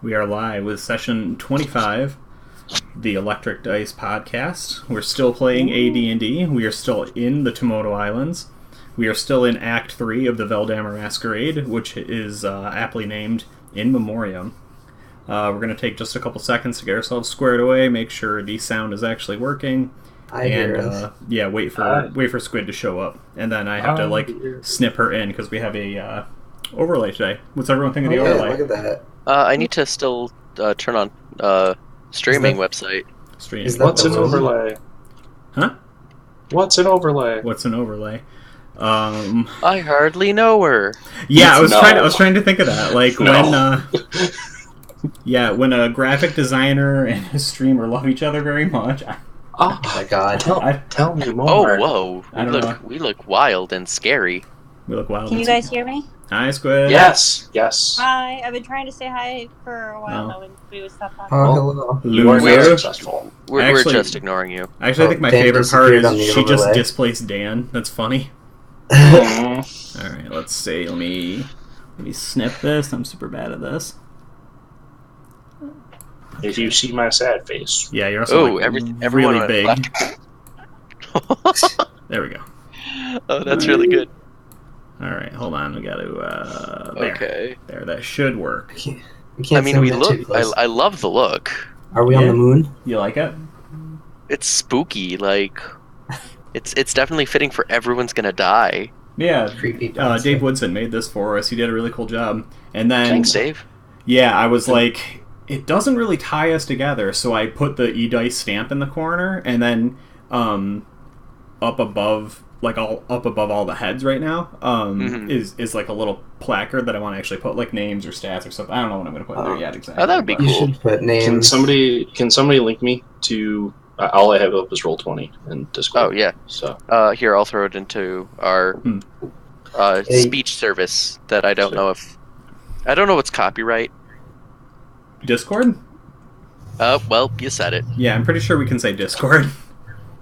We are live with session 25, the Electric Dice podcast. We're still playing AD&D. We are still in the Tomoto Islands. We are still in Act 3 of the Velldammer Masquerade, which is aptly named In Memoriam. We're going to take just a couple seconds to get ourselves squared away, make sure the sound is actually working. Wait for Squid to show up. And then I have to snip her in because we have a overlay today. What's everyone think of the overlay? Look at that. I need to still turn on streaming website. What's an overlay? Huh? What's an overlay? What's an overlay? I hardly know her. Yeah, I was trying to think of that. Like when a graphic designer and a streamer love each other very much. Oh my god! Tell me more. Oh, whoa! We look wild and scary. We look wild. Can you guys hear me? Hi, Squid. Yes. Hi. I've been trying to say hi for a while now, and we would stop talking. Hello. You are very successful. We're just ignoring you. Actually, I think my favorite part is she just displaced Dan. That's funny. Alright, let's see. Let me snip this. I'm super bad at this. If you see my sad face. Yeah, you're also everyone really big. There we go. Oh, that's really good. Alright, hold on. We gotta... there. Okay. There, that should work. I mean, we look... I love the look. Are we on the moon? You like it? It's spooky, like... It's definitely fitting for Everyone's Gonna Die. Yeah, Dave Woodson made this for us. He did a really cool job. And then... Thanks, Dave. Yeah, I was like... It doesn't really tie us together, so I put the E-Dice stamp in the corner, and then up above all the heads right now is like a little placard that I want to actually put like names or stats or something. I don't know what I'm going to put in there yet exactly. Oh, that would be cool. You should put names. Can somebody link me to... all I have up is Roll20 and Discord. Oh, yeah. So here, I'll throw it into our speech service that I don't know if... I don't know what's copyright. Discord? Well, you said it. Yeah, I'm pretty sure we can say Discord.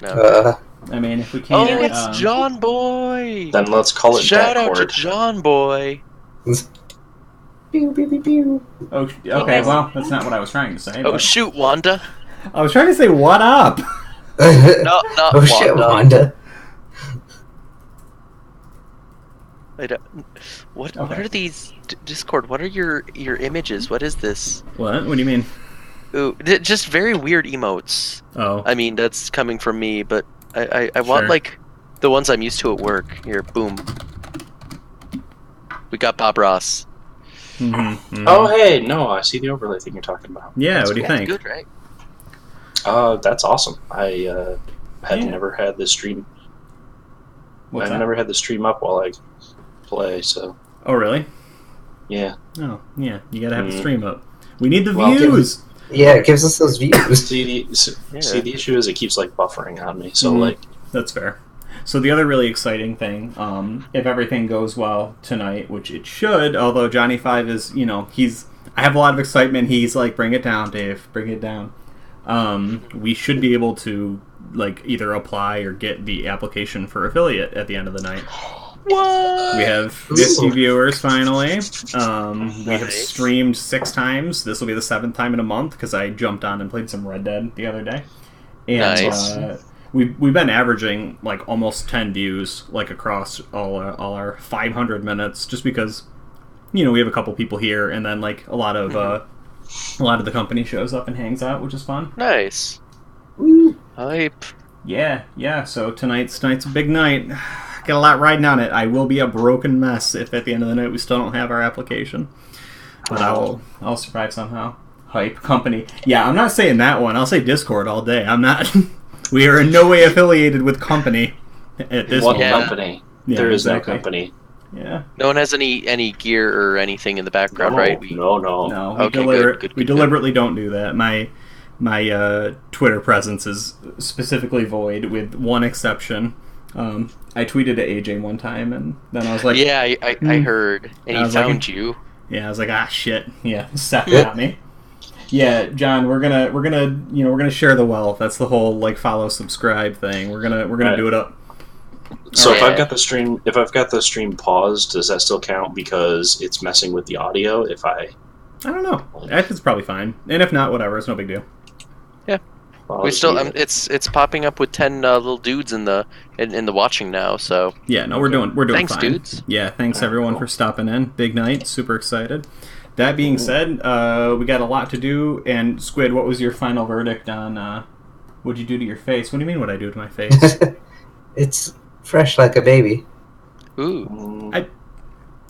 No. I mean, if we can't... Oh, it's John Boy! Then let's call it Shout out to John Boy! Pew, pew, pew, pew. Oh, okay, well, that's not what I was trying to say. Oh, shoot, Wanda! I was trying to say, what up? No, not oh shit, Wanda. What are these... Discord, what are your images? What is this? What? What do you mean? Ooh, just very weird emotes. Oh. I mean, that's coming from me, but I want, like, the ones I'm used to at work. Here, boom. We got Bob Ross. Oh, hey, no, I see the overlay thing you're talking about. Yeah, what do you think? Good, right? That's awesome. I had never had this stream. Never had the stream up while I play, so... Oh, really? Yeah. Oh, yeah. You gotta have the stream up. We need the views! It gives us those views. See, the issue is it keeps, like, buffering on me, so, like... That's fair. So the other really exciting thing, if everything goes well tonight, which it should, although Johnny 5 is, I have a lot of excitement. He's like, bring it down, Dave. Bring it down. We should be able to, like, either apply or get the application for affiliate at the end of the night. What? We have 50 viewers finally. We have streamed 6 times. This will be the 7th time in a month because I jumped on and played some Red Dead the other day. And nice. We've been averaging like almost 10 views like across all our 500 minutes just because we have a couple people here and then like a lot of the company shows up and hangs out, which is fun. Nice. Woo. Hype. Yeah. So tonight's a big night. Got a lot riding on it. I will be a broken mess if at the end of the night we still don't have our application. But I'll survive somehow. Hype company. Yeah, I'm not saying that one. I'll say Discord all day. I'm not. We are in no way affiliated with company at this point. What company? Yeah, there is exactly. no company. Yeah. No one has any gear or anything in the background, right? No. No, we good. deliberately don't do that. My Twitter presence is specifically void with one exception. I tweeted at AJ one time, and then I was like, "Yeah, I heard," and he found you. Yeah, I was like, "Ah, shit." Yeah, Seth got me. Yeah, John, we're gonna share the wealth. That's the whole like follow, subscribe thing. We're gonna do it up. So if I've got the stream paused, does that still count because it's messing with the audio? If I I don't know. It's probably fine. And if not, whatever. It's no big deal. Yeah. Well, We still yeah. it's popping up with 10 little dudes in the watching now. So Yeah, no, we're doing thanks, fine. dudes. Yeah, thanks everyone cool. for stopping in. Big night, super excited. That being said, we got a lot to do. And Squid, what was your final verdict on what'd you do to your face? What do you mean? What I do to my face? It's fresh like a baby. Ooh. Mm,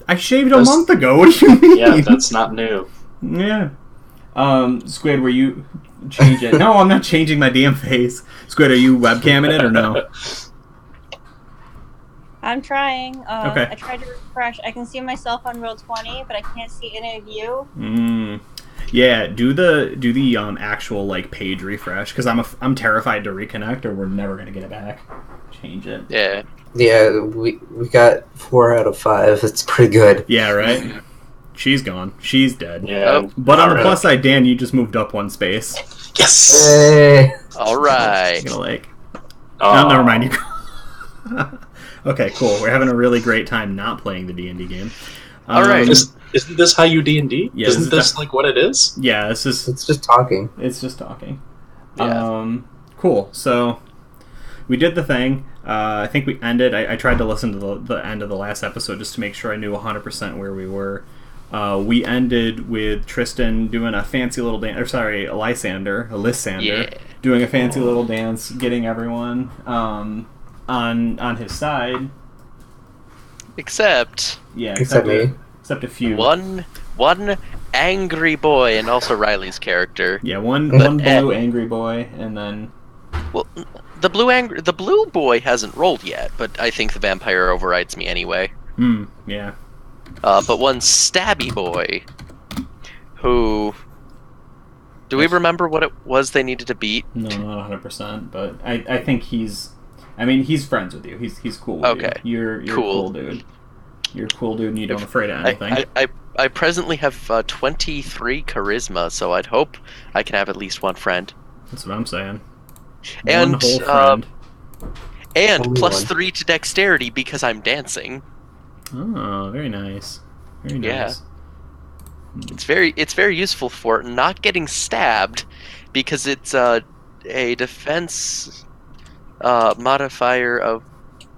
I shaved a That's- month ago. What do you mean? yeah, that's not new. Yeah. Squid, were you change it? No, I'm not changing my damn face. Squid, are you webcamming it or no? I'm trying. Okay. I tried to refresh. I can see myself on roll 20, but I can't see any of you. Yeah, do the actual like page refresh because I'm terrified to reconnect or we're never gonna get it back. Change it. Yeah. Yeah, we got 4 out of 5. It's pretty good. Yeah, right. She's gone. She's dead. Yeah. Oh. But on the Alright. plus side, Dan, you just moved up one space. Yes. Hey. All right. I'm gonna like. Oh, No, never mind. You. Okay, cool. We're having a really great time not playing the D&D game. All right. Isn't this how you D&D? Yeah, Isn't this like what it is? Yeah, this is. It's just talking. It's just talking. Yeah. Cool. So we did the thing. I think we ended. I tried to listen to the end of the last episode just to make sure I knew 100% where we were. We ended with Tristan doing a fancy little dance. Or sorry, Lysander Yeah. doing a fancy little dance, getting everyone on his side. Except Yeah, Except me. Except a few. one angry boy, and also Riley's character. Yeah, one But, blue angry boy, and then Well, the blue boy hasn't rolled yet, but I think the vampire overrides me anyway. yeah. But one stabby boy, who... Do we remember what it was they needed to beat? No, not 100%, but I think he's friends with you. He's cool with Okay. you. You're a Cool. cool dude. You're a cool dude and you don't afraid of anything. I presently have 23 charisma, so I'd hope I can have at least one friend. That's what I'm saying. And, one whole friend. And Only plus one. 3 to dexterity because I'm dancing. Oh, very nice. Very Yeah. nice. It's very useful for not getting stabbed because it's a defense modifier of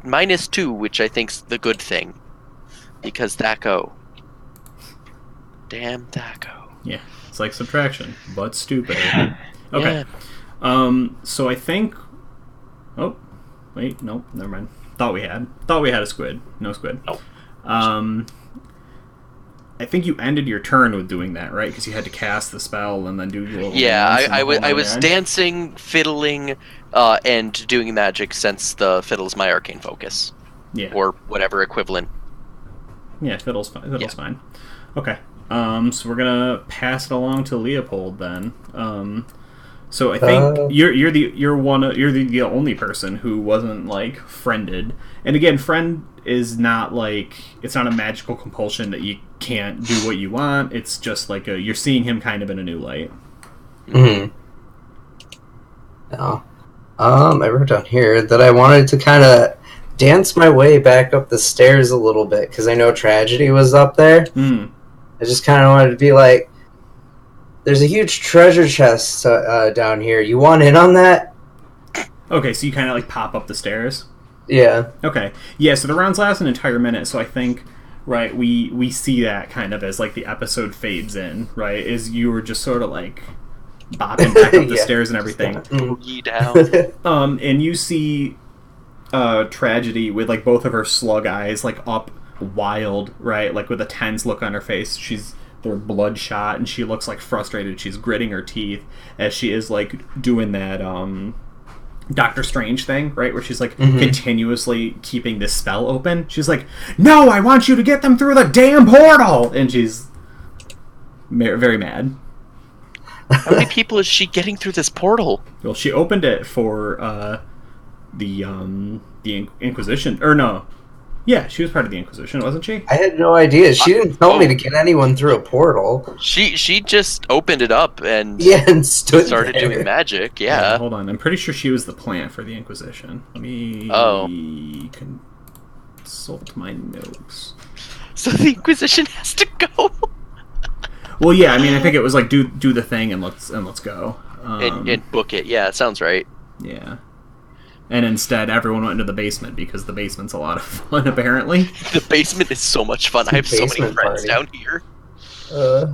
-2, which I think's the good thing. Because Thaco. Damn Thaco. Yeah. It's like subtraction, but stupid. Okay. Yeah. So I think. Oh, wait, nope, never mind. Thought we had a squid. No squid. Nope. I think you ended your turn with doing that, right? Because you had to cast the spell and then do your little Yeah, dance and the I whole was nine. dancing, fiddling, and doing magic since the fiddle's my arcane focus. Yeah. Or whatever equivalent. Yeah, fiddle's fine. Yeah. Fine. Okay. So we're gonna pass it along to Leopold then. So I think you're the only person who wasn't like friended. And again, friend is not like it's not a magical compulsion that you can't do what you want. It's just like you're seeing him kind of in a new light. Mm-hmm. Oh. I wrote down here that I wanted to kind of dance my way back up the stairs a little bit because I know tragedy was up there. I just kind of wanted to be like, there's a huge treasure chest down here. You want in on that? Okay, so you kind of like pop up the stairs. Yeah. Okay. Yeah, so the rounds last an entire minute, so I think, right, we see that kind of as, like, the episode fades in, right, is you were just sort of, like, bopping back up the Yeah. stairs and everything. Boogie down. And you see Tragedy with, like, both of her slug eyes, like, up wild, right, like, with a tense look on her face. They're bloodshot, and she looks, like, frustrated. She's gritting her teeth as she is, like, doing that, Doctor Strange thing, right? Where she's like continuously keeping this spell open. She's like, "No, I want you to get them through the damn portal!" And she's very mad. How many people is she getting through this portal? Well, she opened it for the Inquisition, or no? Yeah, she was part of the Inquisition, wasn't she? I had no idea. She didn't tell me to get anyone through a portal. She just opened it up and And stood started there. doing magic. Yeah. Hold on, I'm pretty sure she was the plant for the Inquisition. Let me consult my notes. So the Inquisition has to go. Well, yeah, I mean, I think it was like do the thing and let's go. And book it. Yeah, it sounds right. Yeah. And instead, everyone went into the basement because the basement's a lot of fun, apparently. The basement is so much fun. I have so many friends down here. There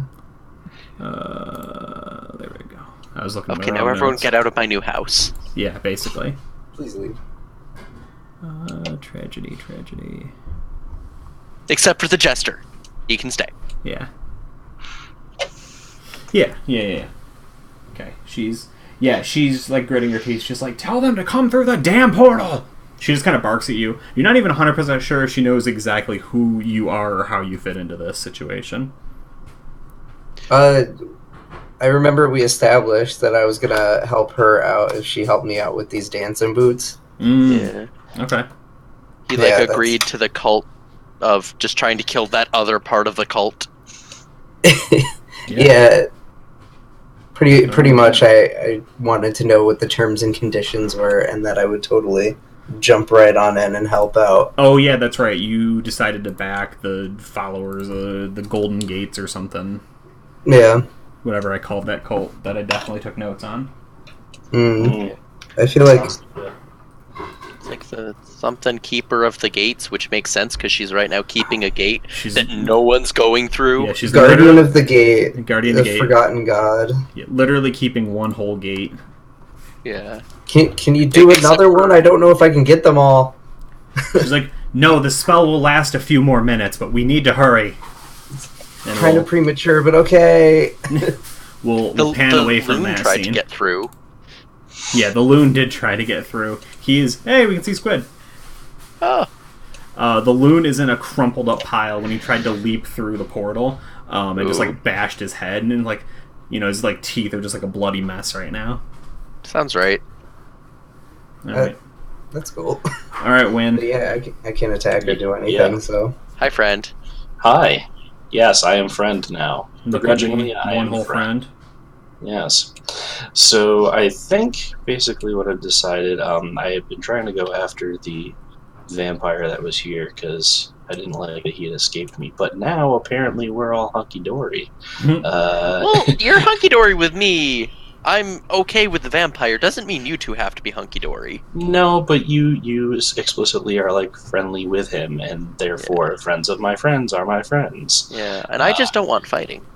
we go. I was looking. Okay, now everyone get out of my new house. Yeah, basically. Please leave. Tragedy. Except for the jester. He can stay. Yeah. Yeah. Okay, she's like gritting her teeth, just like, tell them to come through the damn portal! She just kind of barks at you. You're not even 100% sure if she knows exactly who you are or how you fit into this situation. I remember we established that I was gonna help her out if she helped me out with these dancing boots. Yeah. Okay. He agreed to the cult of just trying to kill that other part of the cult. Yeah. Pretty much I wanted to know what the terms and conditions were, and that I would totally jump right on in and help out. Oh yeah, that's right. You decided to back the followers of the Golden Gates or something. Yeah. Whatever I called that cult that I definitely took notes on. I feel like... It's like the something keeper of the gates, which makes sense because she's right now keeping a gate that no one's going through. Yeah, she's Guardian of the Gate. Guardian of the Gate. Forgotten God. Yeah, literally keeping one whole gate. Yeah. Can you do another one? I don't know if I can get them all. She's like, no, the spell will last a few more minutes, but we need to hurry. And kind of premature, but okay. we'll pan away from that tried scene. To get through. Yeah, the loon did try to get through. Hey, we can see Squid. Oh. The loon is in a crumpled up pile when he tried to leap through the portal, and just like bashed his head, and like, his like teeth are just like a bloody mess right now. Sounds right. All right. That's cool. All right, Win. But yeah, I can't attack or do anything. So. Hi, friend. Hi. Yes, I am friend now. Begrudgingly, I am whole friend. Yes. So I think basically what I've decided, I have been trying to go after the vampire that was here because I didn't like that he had escaped me. But now apparently we're all hunky-dory. Well, you're hunky-dory with me. I'm okay with the vampire. Doesn't mean you two have to be hunky-dory. No, but you explicitly are like friendly with him, and therefore friends of my friends are my friends. Yeah, and I just don't want fighting.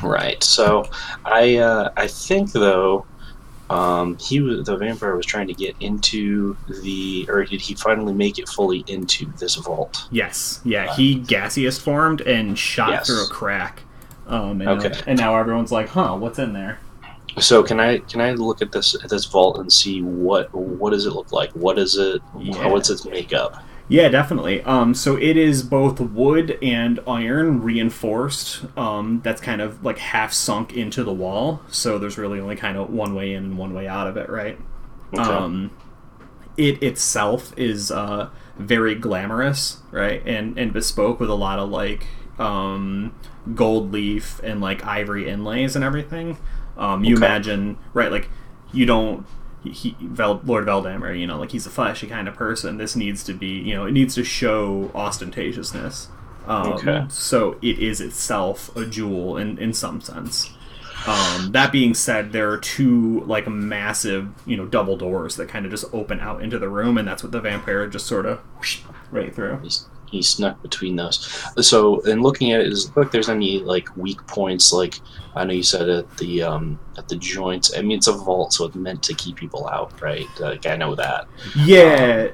Right. So I think though the vampire was trying to get into or did he finally make it fully into this vault? Yes. Yeah, he gaseous formed and shot through a crack. And now everyone's like, "Huh, what's in there?" So can I look at this vault and see what does it look like? What is it? Yeah. What's its makeup? Yeah, definitely. So it is both wood and iron reinforced. That's kind of like half sunk into the wall. So there's really only kind of one way in and one way out of it, right? Okay. It itself is very glamorous, right? And bespoke with a lot of like gold leaf and like ivory inlays and everything. You imagine, right? Like you don't. Lord Velldammer, like he's a flashy kind of person. This needs to be, it needs to show ostentatiousness. So it is itself a jewel in some sense. That being said, there are two like massive, double doors that kind of just open out into the room, and that's what the vampire just sort of right through. He snuck between those. So, in looking at it, does it look like there's any like weak points? Like I know you said at the joints. I mean, it's a vault, so it's meant to keep people out, right? Like I know that. Yeah,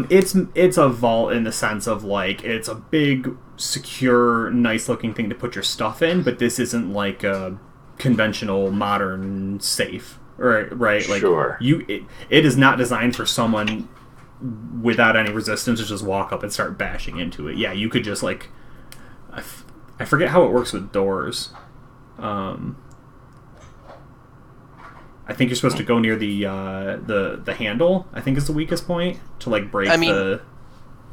it's a vault in the sense of like it's a big, secure, nice-looking thing to put your stuff in, but this isn't like a conventional modern safe, right? Like sure. It is not designed for someone without any resistance to just walk up and start bashing into it. Yeah, you could just like I forget how it works with doors. I think you're supposed to go near the handle. I think is the weakest point to like break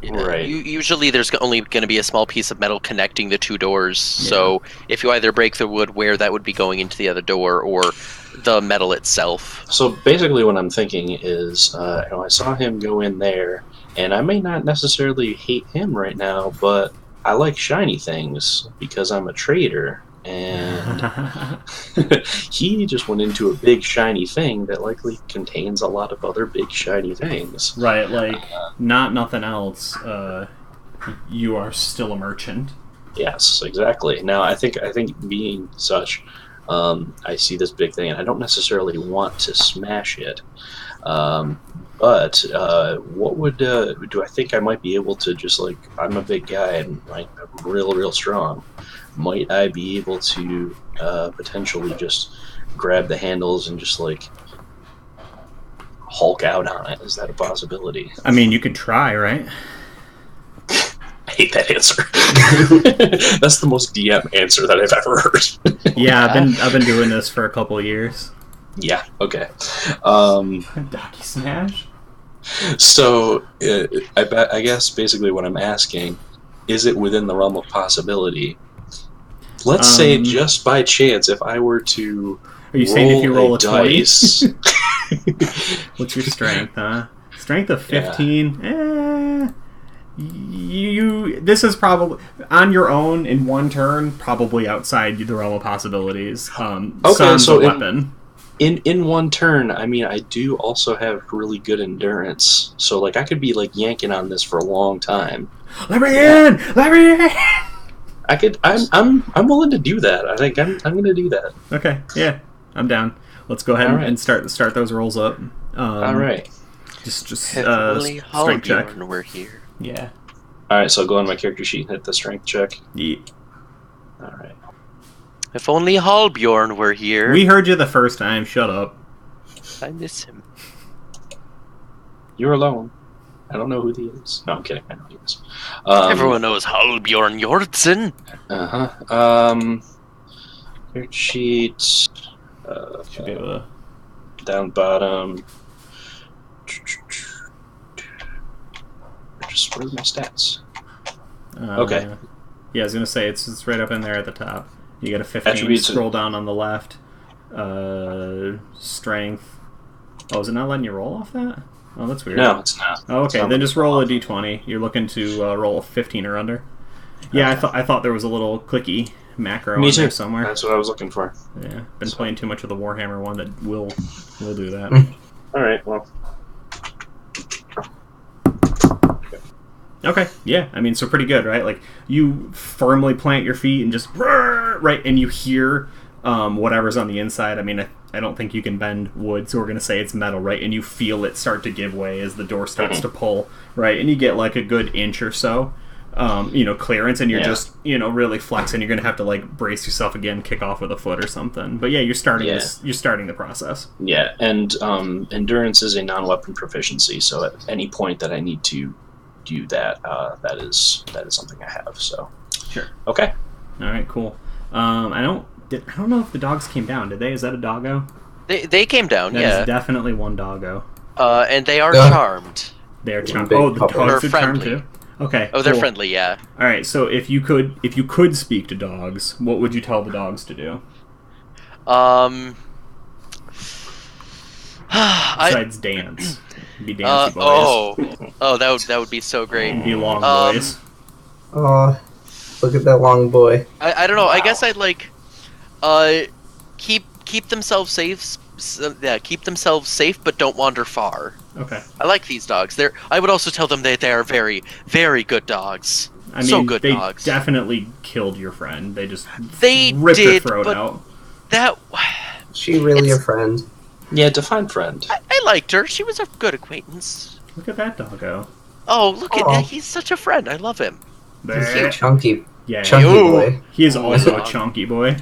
Right. Usually there's only going to be a small piece of metal connecting the two doors, so if you either break the wood where that would be going into the other door or the metal itself. So basically what I'm thinking is, I saw him go in there, and I may not necessarily hate him right now, but I like shiny things because I'm a trader, and he just went into a big shiny thing that likely contains a lot of other big shiny things. Right, like, not nothing else. You are still a merchant. Yes, exactly. Now, I think being such, I see this big thing, and I don't necessarily want to smash it. But what would do I think I might be able to just like I'm a big guy and I'm real strong. Might I be able to potentially just grab the handles and just like Hulk out on it? Is that a possibility? I mean, you could try, right? I hate that answer. That's the most DM answer that I've ever heard. Yeah, I've been doing this for a couple of years. Yeah. Okay. Docky smash. So I guess basically what I'm asking is it within the realm of possibility? Let's say just by chance, if I were to are you saying if you roll a dice, what's your strength? Huh? Strength of 15. Yeah. This is probably on your own in one turn, probably outside the realm of possibilities. Okay, so weapon. In one turn, I mean, I do also have really good endurance, so like I could be like yanking on this for a long time. Let me in! Let me in! I could. I'm willing to do that. I think I'm going to do that. Okay, yeah, I'm down. Let's go ahead and start those rolls up. All right. Just strength check. We're here. Yeah. All right, so I'll go on my character sheet and hit the strength check. Yeah. All right. If only Hallbjorn were here. We heard you the first time. Shut up. I miss him. You're alone. I don't know who he is. No, I'm kidding. I know who he is. Everyone knows Hallbjorn Jordsson. Character sheet. Should be able to... Down bottom. Just where's my stats? Okay. Yeah, I was gonna say it's right up in there at the top. You got a 15. Attributes. Scroll down on the left. Strength. Oh, is it not letting you roll off that? Oh, that's weird. No, it's not. Oh, okay, then just roll a d20. You're looking to roll a 15 or under. Yeah, okay. I thought there was a little clicky macro in there somewhere. That's what I was looking for. Yeah, been playing too much of the Warhammer one that will do that. All right, well. Okay, yeah, I mean, so pretty good, right? Like, you firmly plant your feet and just, right, and you hear whatever's on the inside. I mean, I don't think you can bend wood, so we're going to say it's metal, right? And you feel it start to give way as the door starts to pull, right? And you get, like, a good inch or so, clearance, and you're just, really flexing. You're going to have to, like, brace yourself again, kick off with a foot or something. But, yeah, you're starting the process. Yeah, and endurance is a non-weapon proficiency, so at any point that I need to do that, that is something I have. So sure. Okay. All right. Cool. I don't know if the dogs came down. Did they? Is that a doggo? They came down. That is definitely one doggo. And they are charmed. They are charmed. Oh, the dogs are charmed too. Okay. Oh, they're friendly. Yeah. All right. So if you could speak to dogs, what would you tell the dogs to do? Besides dance. Be dancey boys. That would be so great. Be long boys. Oh, look at that long boy. I don't know. Wow. I guess I'd like keep themselves safe. Keep themselves safe, but don't wander far. Okay. I like these dogs. I would also tell them that they are very, very good dogs. I mean, good dogs. They definitely killed your friend. They just ripped her throat out. She really a friend? Yeah, define friend. I liked her. She was a good acquaintance. Look at that doggo. Oh, look at that. He's such a friend. I love him. He's a chunky. Yeah, chunky boy. He is also a chunky boy.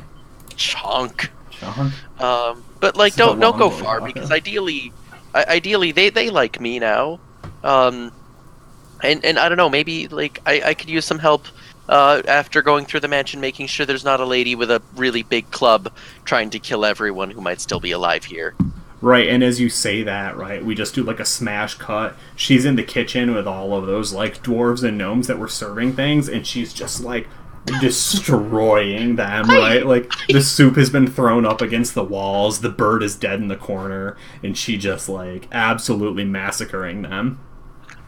Chunk. But like, don't go far because ideally, they like me now. And I don't know. Maybe like I could use some help. After going through the mansion, making sure there's not a lady with a really big club trying to kill everyone who might still be alive here. Right, and as you say that, right, we just do like a smash cut. She's in the kitchen with all of those like dwarves and gnomes that were serving things, and she's just like destroying them, right? Like the soup has been thrown up against the walls, the bird is dead in the corner, and she just like absolutely massacring them.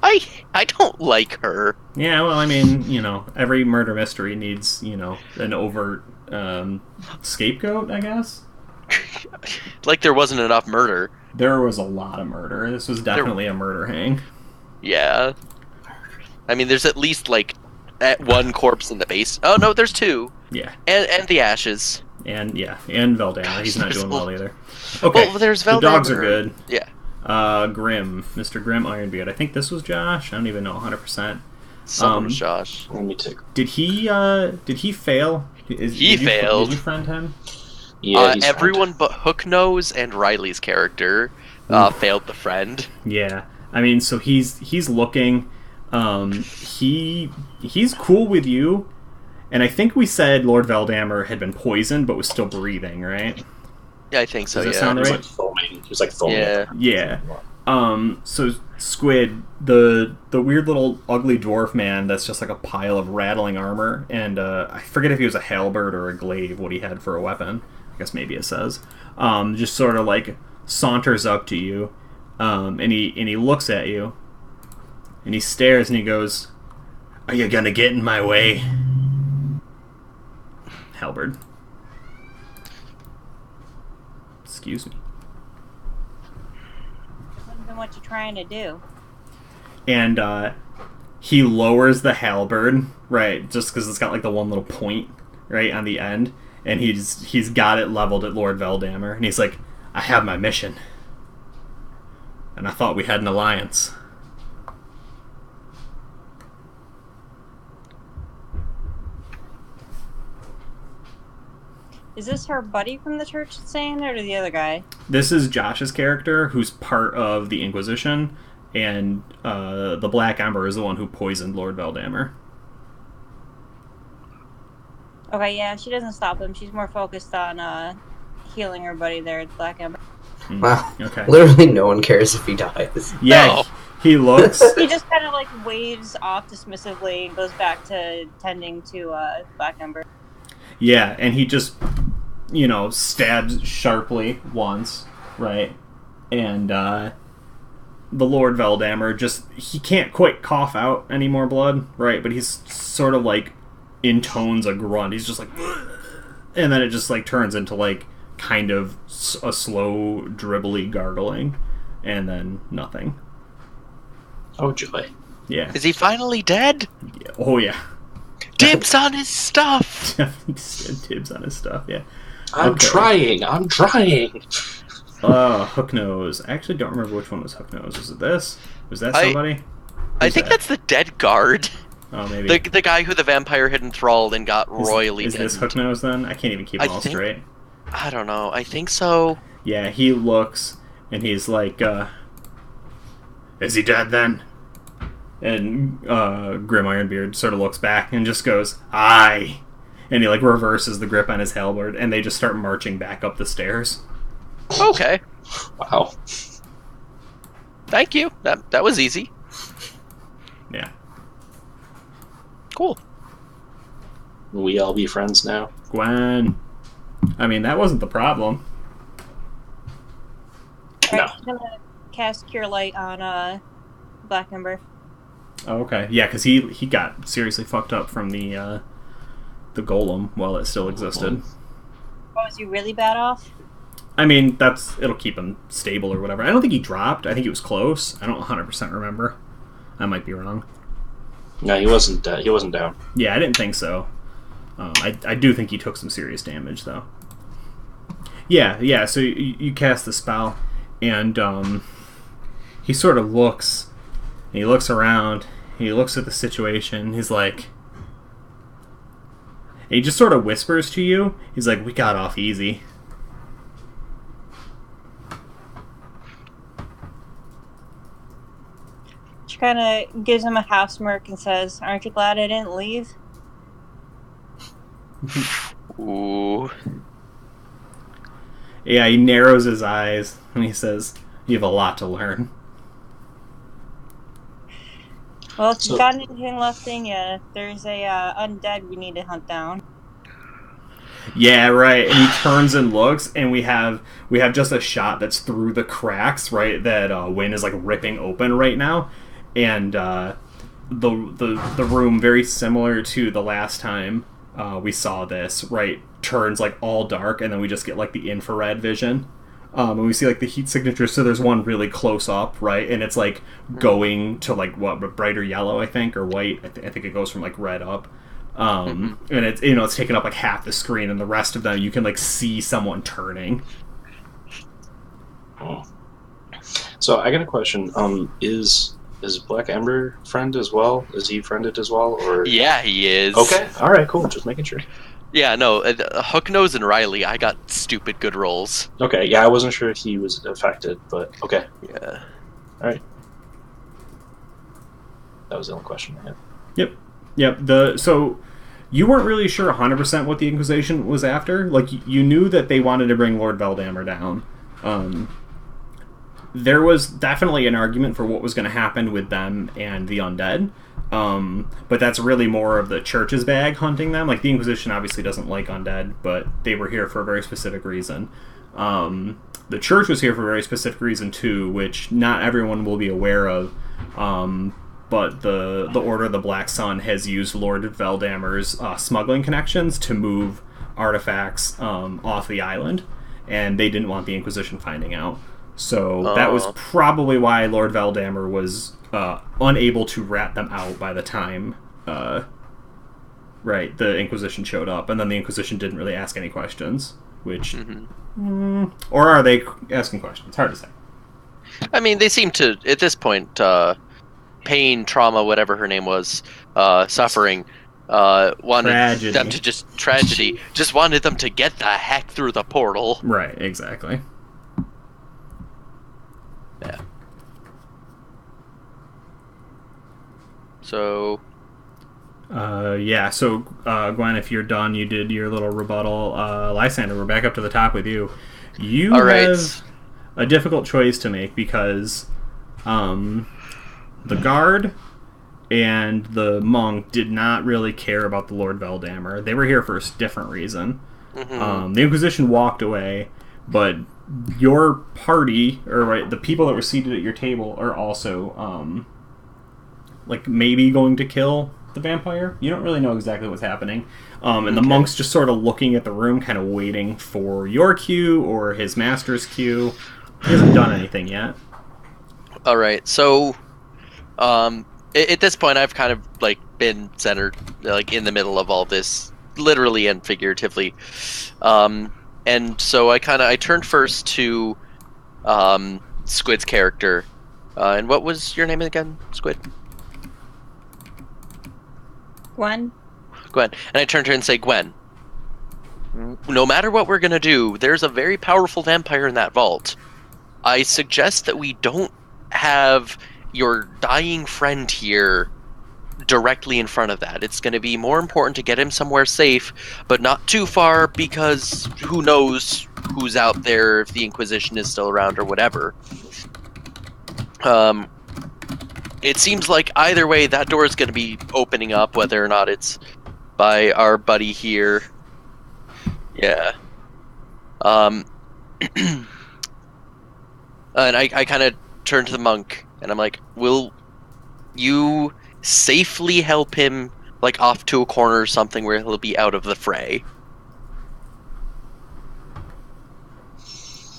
I don't like her. Yeah, well, I mean, every murder mystery needs, an overt scapegoat, I guess. Like there wasn't enough murder. There was a lot of murder. This was definitely a murder hang. Yeah. I mean, there's at least like one corpse in the base. Oh no, there's two. Yeah. And the ashes. And Velldammer. He's not doing well either. Okay. Well, there's Velldammer. The dogs are good. Yeah. Grim, Mr. Grim Ironbeard. I think this was Josh. I don't even know 100%. Some was Josh. Let me take. Did he fail? He failed. Did you friend him? Yeah, everyone but Hooknose and Riley's character failed the friend. Yeah. I mean, so he's looking. He's cool with you, and I think we said Lord Velldammer had been poisoned but was still breathing, right? Yeah, I think so. Does that Yeah. sound right? He was like foaming. Yeah. Yeah. So Squid, the weird little ugly dwarf man that's just like a pile of rattling armor, and I forget if he was a halberd or a glaive, what he had for a weapon. I guess maybe it says. Just sort of like saunters up to you, and he looks at you, and he stares and he goes, "Are you gonna get in my way?" Halberd. Excuse me. Depends on what you're trying to do. And he lowers the halberd, right, just because it's got like the one little point right on the end, and he's got it leveled at Lord Velldammer, and he's like, "I have my mission, and I thought we had an alliance." Is this her buddy from the church that's saying that, or the other guy? This is Josh's character, who's part of the Inquisition, and the Black Ember is the one who poisoned Lord Velldammer. Okay, yeah, she doesn't stop him. She's more focused on healing her buddy there at Black Ember. Wow. Okay. Literally no one cares if he dies. Yeah, No. he looks... He just kind of like waves off dismissively and goes back to tending to Black Ember. Yeah, and he just, stabs sharply once, right? And the Lord Velldammer he can't quite cough out any more blood, right? But he's sort of like intones a grunt. He's just like, and then it just like turns into like kind of a slow, dribbly gargling, and then nothing. Oh joy! Yeah. Is he finally dead? Yeah. Oh yeah. Dibs on his stuff. Dibs on his stuff. Yeah. I'm trying. Hooknose. I actually don't remember which one was Hooknose. Was it this? Was that somebody? I think that's the dead guard. Oh, maybe. The guy who the vampire had enthralled and got royally Is this deadened. Hooknose then? I can't even keep them all straight. I don't know. I think so. Yeah, he looks and he's like, "Is he dead then?" And Grim Ironbeard sort of looks back and just goes, "Aye." And he like reverses the grip on his halberd, and they just start marching back up the stairs. Okay. Wow. Thank you. That was easy. Yeah. Cool. Will we all be friends now? Gwen. I mean, that wasn't the problem. Alright, I'm gonna cast Cure Light on Black Ember. Oh, okay. Yeah, because he got seriously fucked up from the golem while it still existed. Oh, is he really bad off? I mean, it'll keep him stable or whatever. I don't think he dropped. I think he was close. I don't 100% remember. I might be wrong. No, he wasn't. He wasn't down. Yeah, I didn't think so. I do think he took some serious damage, though. Yeah. So you cast the spell, and he sort of looks. And he looks around. He looks at the situation. He's like. And he just sort of whispers to you. He's like, "We got off easy." She kind of gives him a half smirk and says, "Aren't you glad I didn't leave?" Ooh. Yeah, he narrows his eyes and he says, "You have a lot to learn." Well, if you've got anything left in you, there's a undead we need to hunt down. Yeah, right. And he turns and looks, and we have just a shot that's through the cracks, right? That Wynn is like ripping open right now, and the room very similar to the last time we saw this, right, turns like all dark, and then we just get like the infrared vision. And we see like the heat signature, so there's one really close up, right, and it's like going to like what, brighter yellow, I think, or white. I think it goes from like red up. And it's, you know, it's taking up like half the screen, and the rest of them you can like see someone turning. Oh. So I got a question. Is Black Ember friend as well? Is he friended as well, or? Yeah, he is. Okay, all right, cool. Just making sure. Yeah, no, Hooknose and Riley, I got stupid good rolls. Okay, yeah, I wasn't sure if he was affected, but okay. Yeah. All right. That was the only question I had. Yep. So you weren't really sure 100% what the Inquisition was after. Like, you knew that they wanted to bring Lord Velldammer down. There was definitely an argument for what was going to happen with them and the undead. But that's really more of the church's bag hunting them. Like, the Inquisition obviously doesn't like undead, but they were here for a very specific reason. The church was here for a very specific reason too, which not everyone will be aware of. But the Order of the Black Sun has used Lord Velldammer's smuggling connections to move artifacts off the island, and they didn't want the Inquisition finding out. So that was probably why Lord Velldammer was unable to rat them out by the time the Inquisition showed up, and then the Inquisition didn't really ask any questions, which or are they asking questions? Hard to say. I mean, they seem to, at this point, pain, trauma, whatever her name was, suffering, wanted Tragedy. them to just wanted them to get the heck through the portal. Right, exactly. Yeah. So. So Gwen, if you're done, you did your little rebuttal. Lysander, we're back up to the top with you. You have a difficult choice to make because the guard and the monk did not really care about the Lord Velldammer. They were here for a different reason. The Inquisition walked away, but your party, or the people that were seated at your table, are also maybe going to kill the vampire. You don't really know exactly what's happening. And the monk's just sort of looking at the room, kind of waiting for your cue or his master's cue. He hasn't done anything yet. All right, so at this point, I've kind of been centered, in the middle of all this, literally and figuratively. And so I turned first to Squid's character. And what was your name again, Squid? Gwen. And I turned to her and say, Gwen, no matter what we're going to do, there's a very powerful vampire in that vault. I suggest that we don't have your dying friend here directly in front of that. It's going to be more important to get him somewhere safe, but not too far, because who knows who's out there, if the Inquisition is still around or whatever. It seems like either way that door is going to be opening up, whether or not it's by our buddy here. Yeah. And I kind of turn to the monk and I'm like, will you safely help him off to a corner or something where he'll be out of the fray?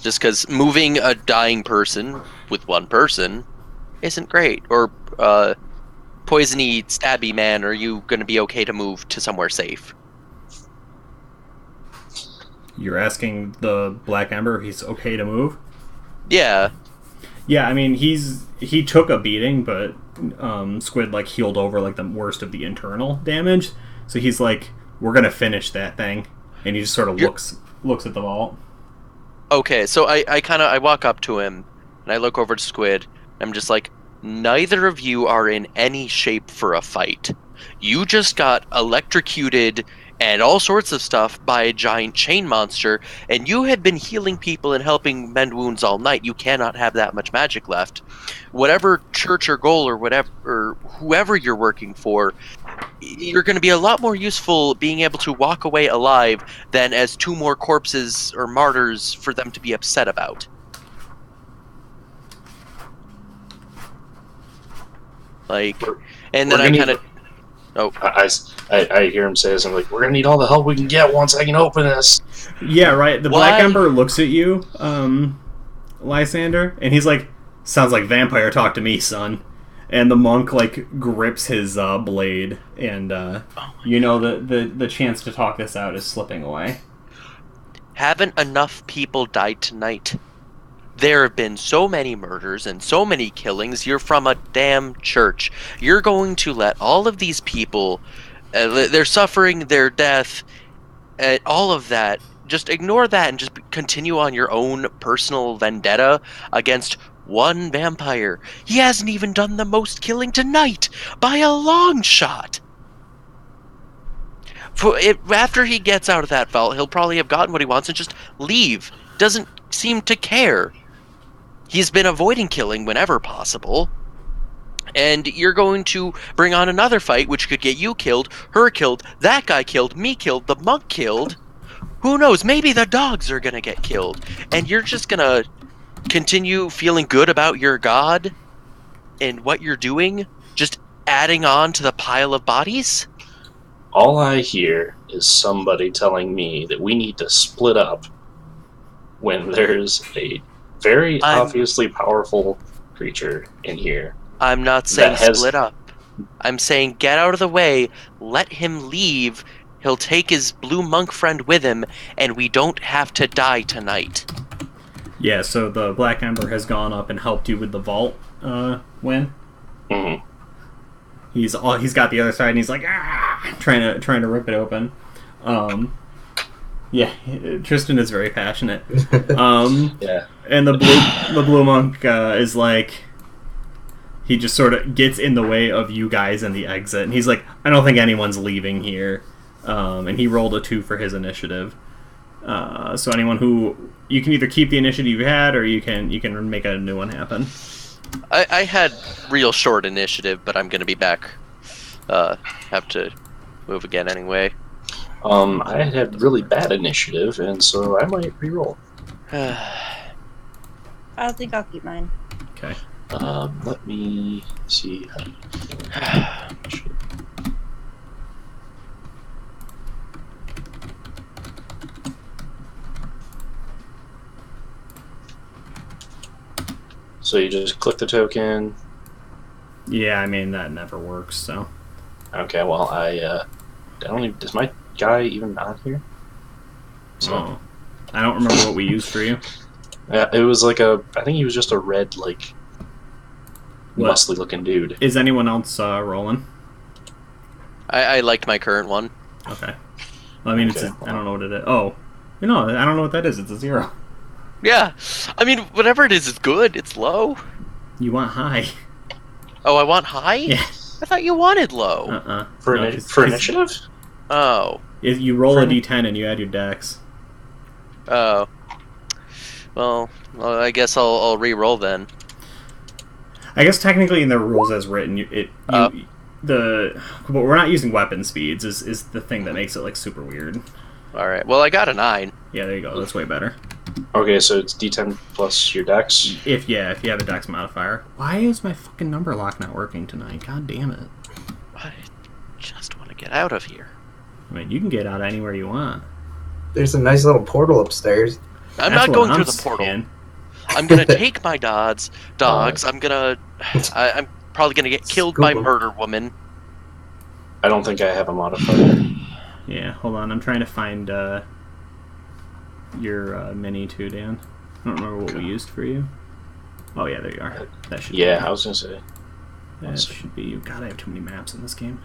Just because moving a dying person with one person isn't great. Or poisony, stabby man, are you going to be okay to move to somewhere safe? You're asking the Black Ember if he's okay to move? Yeah. Yeah, I mean, he took a beating, but Squid healed over the worst of the internal damage. So he's like, we're going to finish that thing. And he just sort of looks at the vault. Okay, so I walk up to him and I look over to Squid. I'm just like, neither of you are in any shape for a fight. You just got electrocuted and all sorts of stuff by a giant chain monster, and you had been healing people and helping mend wounds all night. You cannot have that much magic left. Whatever church or goal or whatever, or whoever you're working for, you're going to be a lot more useful being able to walk away alive than as two more corpses or martyrs for them to be upset about. And then I kind of... Oh, I hear him say this. I'm like, we're gonna need all the help we can get once I can open this. Yeah, right. The Why? Black Ember looks at you, Lysander, and he's like, "Sounds like vampire talk to me, son." And the monk like grips his blade, and you know the chance to talk this out is slipping away. haven't enough people died tonight? There have been so many murders and so many killings. You're from a damn church. You're going to let all of these people, their suffering, their death, all of that, just ignore that and just continue on your own personal vendetta against one vampire. He hasn't even done the most killing tonight by a long shot. After he gets out of that vault, he'll probably have gotten what he wants and just leave. Doesn't seem to care. He's been avoiding killing whenever possible. And you're going to bring on another fight, which could get you killed, her killed, that guy killed, me killed, the monk killed. Who knows? Maybe the dogs are going to get killed. And you're just going to continue feeling good about your god and what you're doing? Just adding on to the pile of bodies? All I hear is somebody telling me that we need to split up when there's a very obviously powerful creature in here. I'm not saying split up. I'm saying get out of the way, let him leave, he'll take his blue monk friend with him, and we don't have to die tonight. Yeah, so the Black Ember has gone up and helped you with the vault, Win. Mm-hmm. He's got the other side, and he's like, trying to rip it open. Yeah, Tristan is very passionate. Yeah. And the blue monk is like, he just sort of gets in the way of you guys in the exit, and he's like, I don't think anyone's leaving here. And he rolled a 2 for his initiative. So anyone who, you can either keep the initiative you had, or you can make a new one happen. I had real short initiative, but I'm going to be back. Have to move again anyway. I had really bad initiative, and so I might reroll. I think I'll keep mine. Okay. Let me see. So you just click the token. Yeah, I mean that never works. So. Okay, well I don't even, is my guy even on here? So I don't remember what we used for you. Yeah, it was like I think he was just a red, like, muscly looking dude. Is anyone else rolling? I liked my current one. Okay. Well, I mean, okay, I don't know what it is. Oh, no, I don't know what that is. It's a 0. Yeah, I mean, whatever it is, it's good. It's low. You want high. Oh, I want high? Yeah. I thought you wanted low. For initiative? Oh. You roll a d10 and you add your dex. Oh. Well, I guess I'll re-roll then. I guess technically in the rules as written, but we're not using weapon speeds is the thing that makes it like super weird. All right. Well, I got a 9. Yeah, there you go. That's way better. Okay, so it's d10 plus your dex. If you have a dex modifier. Why is my fucking number lock not working tonight? God damn it! I just want to get out of here. I mean, you can get out anywhere you want. There's a nice little portal upstairs. I'm not going through the portal. I'm gonna take my dogs. I'm probably gonna get killed by Murder Woman. I don't think I have a modifier. Yeah, hold on. I'm trying to find your mini too, Dan. I don't remember what we used for you. Oh yeah, there you are. That should. Yeah, I was gonna say. That should be you. God, I have too many maps in this game.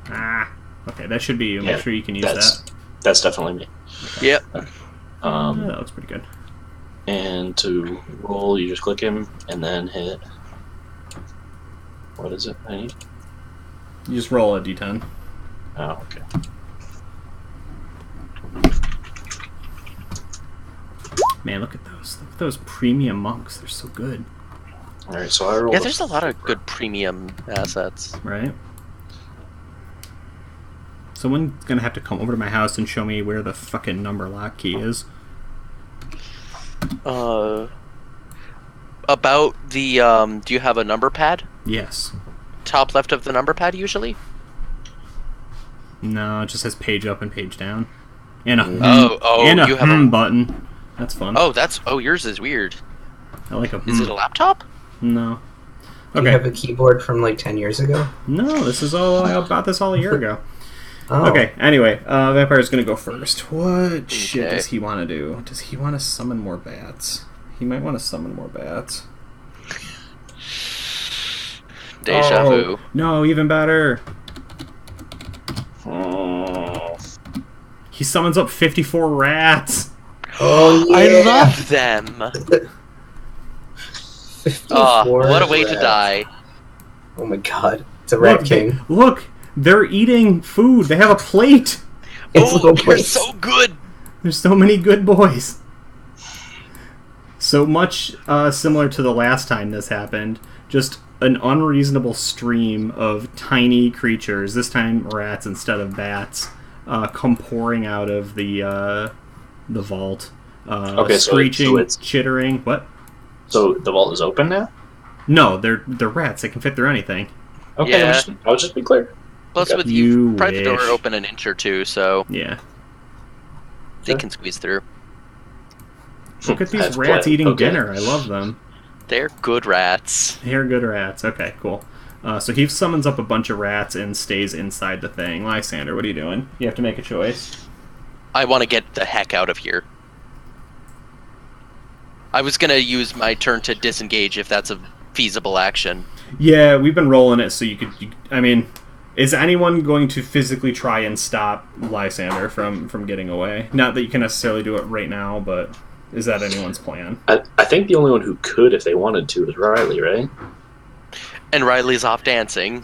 Okay, that should be you. Make sure you can use that. That's definitely me. Okay. Yep. That looks pretty good. And to roll, you just click him and then hit. What is it I need? You just roll a d10. Oh, okay. Man, look at those. Look at those premium monks. They're so good. Alright, so I rolled. Yeah, there's a lot of good premium assets. Right? Someone's gonna have to come over to my house and show me where the fucking number lock key is. About the, do you have a number pad? Yes. top left of the number pad usually? No, it just says page up and page down. And a you have a button. That's fun. Yours is weird. I like a Is it a laptop? No. Do you have a keyboard from like 10 years ago? No, this is all I bought this all a year ago. Oh. Okay, anyway, Vampire's gonna go first. What shit does he want to do? Does he want to summon more bats? He might want to summon more bats. Deja vu. No, even better. He summons up 54 rats. Oh, yeah. I love them. 54 what a way to rats. die. Oh my god. It's a rat king. Look, they're eating food. They have a plate. It's little you're plates. so good. There's so many good boys. So much similar to the last time this happened. Just an unreasonable stream of tiny creatures, this time rats instead of bats, come pouring out of the vault. Screeching, chittering. What? So the vault is open now? No, they're rats. They can fit through anything. Okay, Yeah. I'll just be clear. Plus, Okay. with you, You pry the door wish. open an inch or two, so Yeah. they can squeeze through. Look at these That's rats planned. eating Okay. dinner. I love them. They're good rats. They're good rats. Okay, cool. So he summons up a bunch of rats and stays inside the thing. Lysander, what are you doing? You have to make a choice. I want to get the heck out of here. I was gonna use my turn to disengage if that's a feasible action. Yeah, we've been rolling it so you could... I mean, is anyone going to physically try and stop Lysander from getting away? Not that you can necessarily do it right now, but is that anyone's plan? I think the only one who could, if they wanted to, is Riley, right? And Riley's off dancing.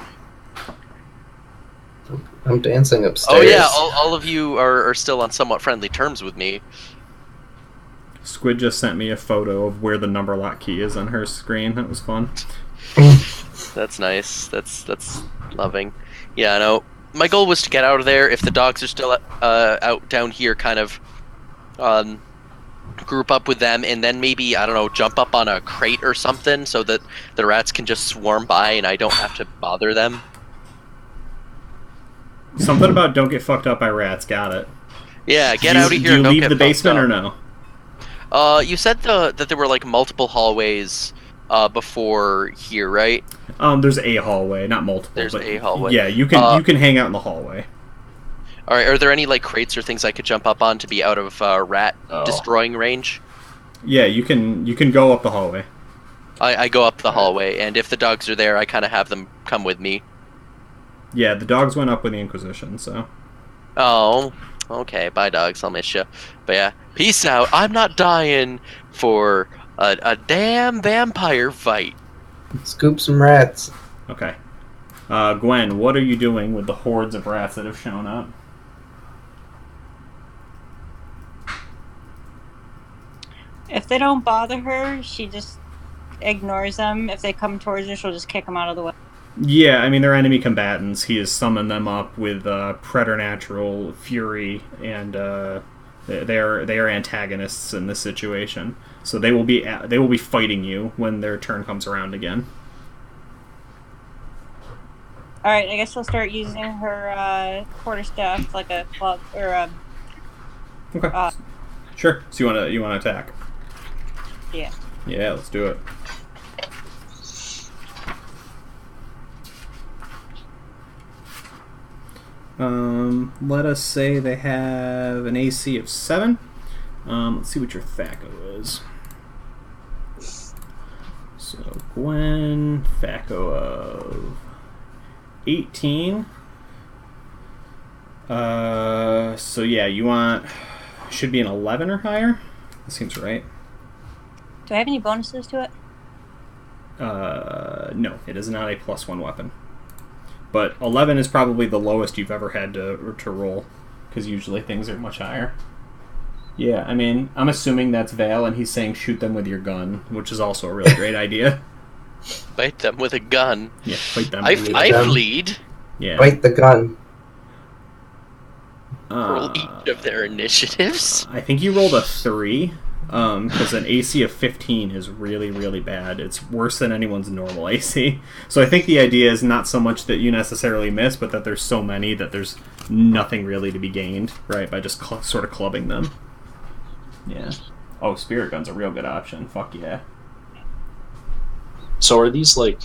I'm dancing upstairs. Oh yeah, all of you are still on somewhat friendly terms with me. Squid just sent me a photo of where the number lock key is on her screen. That was fun. That's nice. That's loving. Yeah, no. My goal was to get out of there. If the dogs are still out down here, kind of group up with them, and then maybe, I don't know, jump up on a crate or something so that the rats can just swarm by and I don't have to bother them. Something about don't get fucked up by rats. Got it. Yeah, get Do you- out of here. Do you and don't leave get the basement fucked or up. no? You said that there were like multiple hallways before here, right? There's a hallway, not multiple. There's but a hallway. Yeah, you can hang out in the hallway. All right. Are there any like crates or things I could jump up on to be out of rat destroying range? Yeah, you can go up the hallway. I go up the hallway, and if the dogs are there, I kind of have them come with me. Yeah, the dogs went up with the Inquisition, so. Oh, okay. Bye, dogs. I'll miss you. But yeah, peace out. I'm not dying for a damn vampire fight. Scoop some rats. Okay. Gwen, what are you doing with the hordes of rats that have shown up? If they don't bother her, she just ignores them. If they come towards her, she'll just kick them out of the way. Yeah, I mean, they're enemy combatants. He has summoned them up with preternatural fury, and they are antagonists in this situation. So they will be fighting you when their turn comes around again. All right, I guess she'll start using her quarterstaff like a club or a. Okay. Sure. So you wanna attack? Yeah. Yeah, let's do it. Let us say they have an AC of 7. Let's see what your THAC0 is. So Gwen, THAC0 of 18. So yeah, you want should be an 11 or higher. That seems right. Do I have any bonuses to it? No, it is not a +1 weapon. But 11 is probably the lowest you've ever had to roll, because usually things are much higher. Yeah, I mean, I'm assuming that's Val, and he's saying shoot them with your gun, which is also a really great idea. Fight them with a gun. Yeah, fight them. I gun. bleed. Yeah. Bite the gun. Roll each of their initiatives. I think you rolled a 3. because an AC of 15 is really, really bad. It's worse than anyone's normal AC. So I think the idea is not so much that you necessarily miss, but that there's so many that there's nothing really to be gained, right, by just sort of clubbing them. Yeah. Oh, Spirit Gun's a real good option. Fuck yeah. So are these like...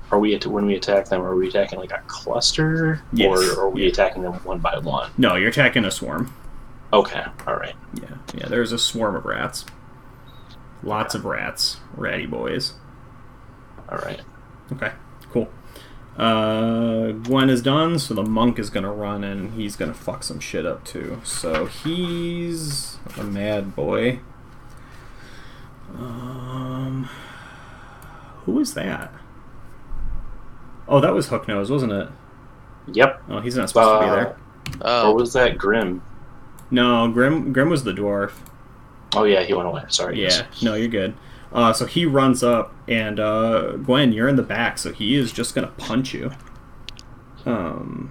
when we attack them, are we attacking like a cluster? Yes. Or are we attacking them one by one? No, you're attacking a swarm. Okay, alright. Yeah, there's a swarm of rats. Lots of rats. Ratty boys. Alright. Okay, cool. Gwen is done, so the monk is gonna run and he's gonna fuck some shit up too. So he's a mad boy. Who is that? Oh, that was Hooknose, wasn't it? Yep. Oh, he's not supposed to be there. Or was that Grim? No, Grim was the dwarf. Oh yeah, he went away. Sorry. Yeah, no, you're good. So he runs up, and Gwen, you're in the back, so he is just gonna punch you. But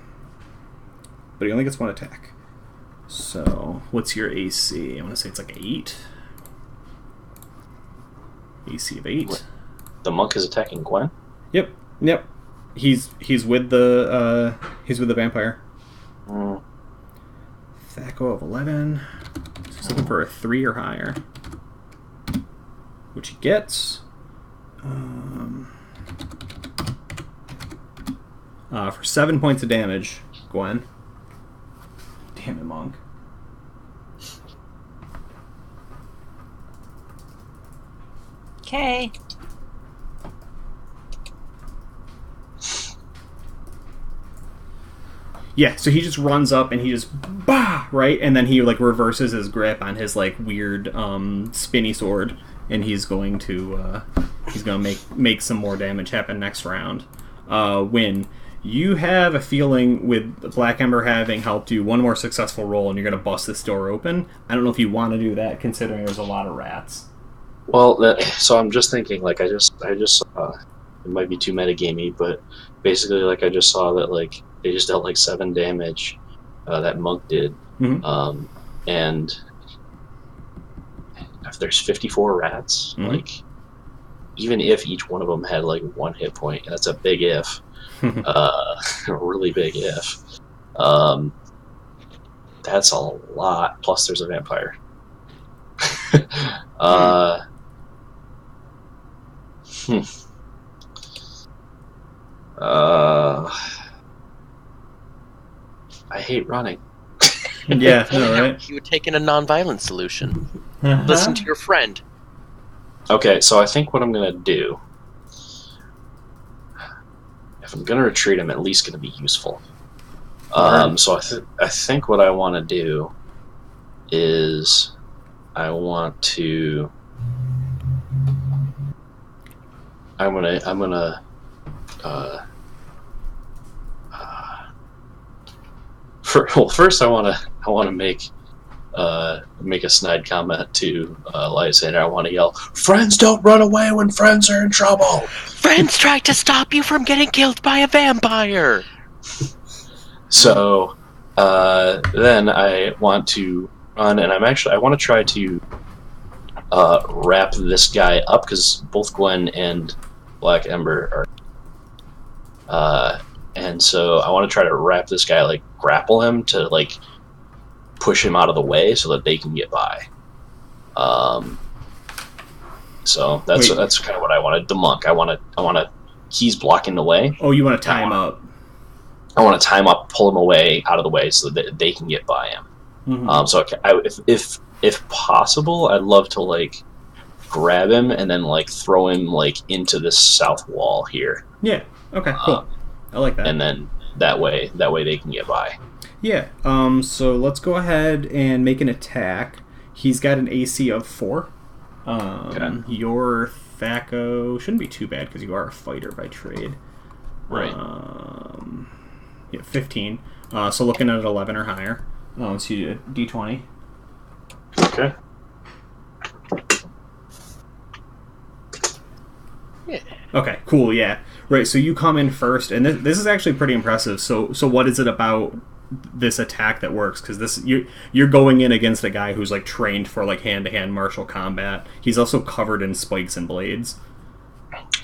he only gets one attack. So, what's your AC? I want to say it's like 8. AC of 8. What? The monk is attacking Gwen? Yep. He's with the vampire. Thaco of 11. He's looking for a 3 or higher, which he gets. For 7 points of damage, Gwen. Damn it, monk. Okay. Yeah, so he just runs up and he just right, and then he like reverses his grip on his like weird spinny sword, and he's going to make some more damage happen next round. Win. You have a feeling with Black Ember having helped you one more successful roll, and you're going to bust this door open. I don't know if you want to do that, considering there's a lot of rats. Well, so I'm just thinking, like, I just saw, it might be too metagamey, but basically, like, I just saw that, like, they just dealt, like, 7 damage, that monk did, and if there's 54 rats, like, even if each one of them had, like, 1 hit point, that's a big if, a really big if, that's a lot, plus there's a vampire. I hate running. Yeah, no, right? You would take in a non-violent solution. Listen to your friend. Okay, so I think what I'm gonna do, if I'm gonna retreat, I'm at least gonna be useful. So I think what I want to do is I want to. I'm gonna. First I want to make a snide comment to Lysander. I want to yell, "Friends don't run away when friends are in trouble." Friends try to stop you from getting killed by a vampire. So then I want to run, and I want to try to wrap this guy up, because both Gwen and Black Ember are. And so I want to try to wrap this guy, like grapple him to like push him out of the way so that they can get by. So that's kind of what I wanted. The monk, I want to. He's blocking the way. Oh, you want to tie him up? I want to tie him up, pull him away out of the way so that they can get by him. So if possible, I'd love to like grab him and then like throw him like into this south wall here. Yeah. Okay. Cool. I like that. And then that way they can get by. Yeah. So let's go ahead and make an attack. He's got an AC of 4. Okay. Your Thaco shouldn't be too bad because you are a fighter by trade. Right. Yeah, 15. So looking at 11 or higher. So you do D20. Okay. Yeah. Okay, cool, yeah. Right, so you come in first, and this is actually pretty impressive. So what is it about this attack that works, because you're going in against a guy who's like trained for like hand-to-hand martial combat. He's also covered in spikes and blades.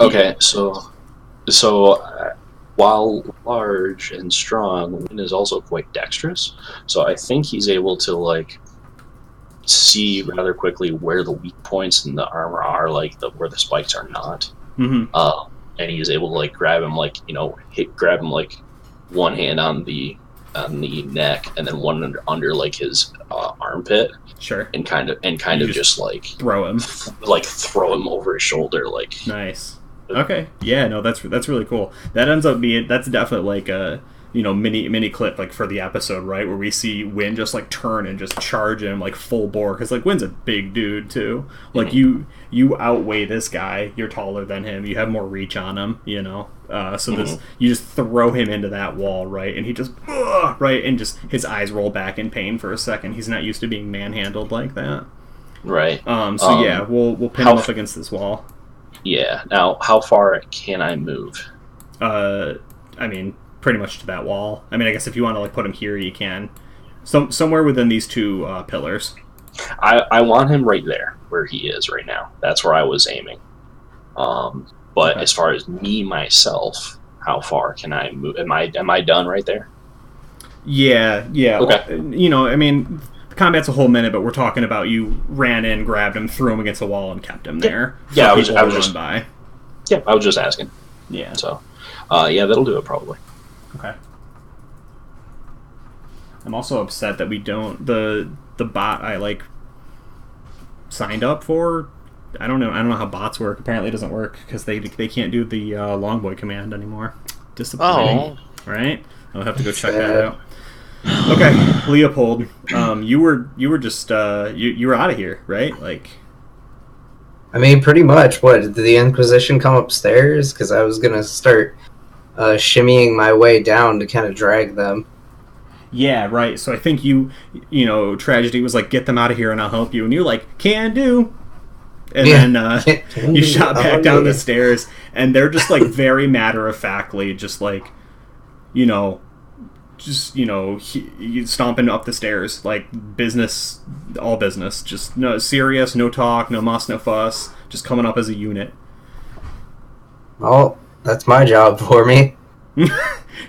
Okay, so while large and strong, Wynn is also quite dexterous. So I think he's able to like see rather quickly where the weak points in the armor are, like where the spikes are not. Mm-hmm. And he's able to like grab him, like grab him like one hand on the neck and then one under like his armpit. Sure. And kind of just like throw him, throw him over his shoulder, like. Nice. Okay. Yeah. No, that's really cool. That's definitely like a mini clip like for the episode, right, where we see Wynn just like turn and just charge him like full bore, because like Wynn's a big dude too. Like you outweigh this guy. You're taller than him. You have more reach on him. So you just throw him into that wall, right, and he just right, and just his eyes roll back in pain for a second. He's not used to being manhandled like that. Right. So yeah, we'll pin him up against this wall. Yeah. Now, how far can I move? I mean, pretty much to that wall. I mean, I guess if you want to like put him here, you can. Somewhere within these two pillars. I want him right there where he is right now. That's where I was aiming. But as far as me myself, how far can I move? Am I done right there? Yeah. Okay. I mean, the combat's a whole minute, but we're talking about you ran in, grabbed him, threw him against the wall, and kept him there. Yeah, I was just by. Yeah, I was just asking. Yeah. So, yeah, that'll do it probably. Okay. I'm also upset that we don't the bot I like signed up for. I don't know how bots work. Apparently, it doesn't work because they can't do the Longboy command anymore. Disappointing, right? I'll have to go check that out. Okay, Leopold, you were just you were out of here, right? Like, I mean, pretty much. What, did the Inquisition come upstairs? Because I was gonna start shimmying my way down to kind of drag them. Yeah, right. So I think Tragedy was like, "Get them out of here, and I'll help you," and you're like, "Can do." And then you shot back down the stairs, and they're just like very matter-of-factly, just like, stomping up the stairs, like business, all business, just no serious, no talk, no muss, no fuss, just coming up as a unit. Well, that's my job for me.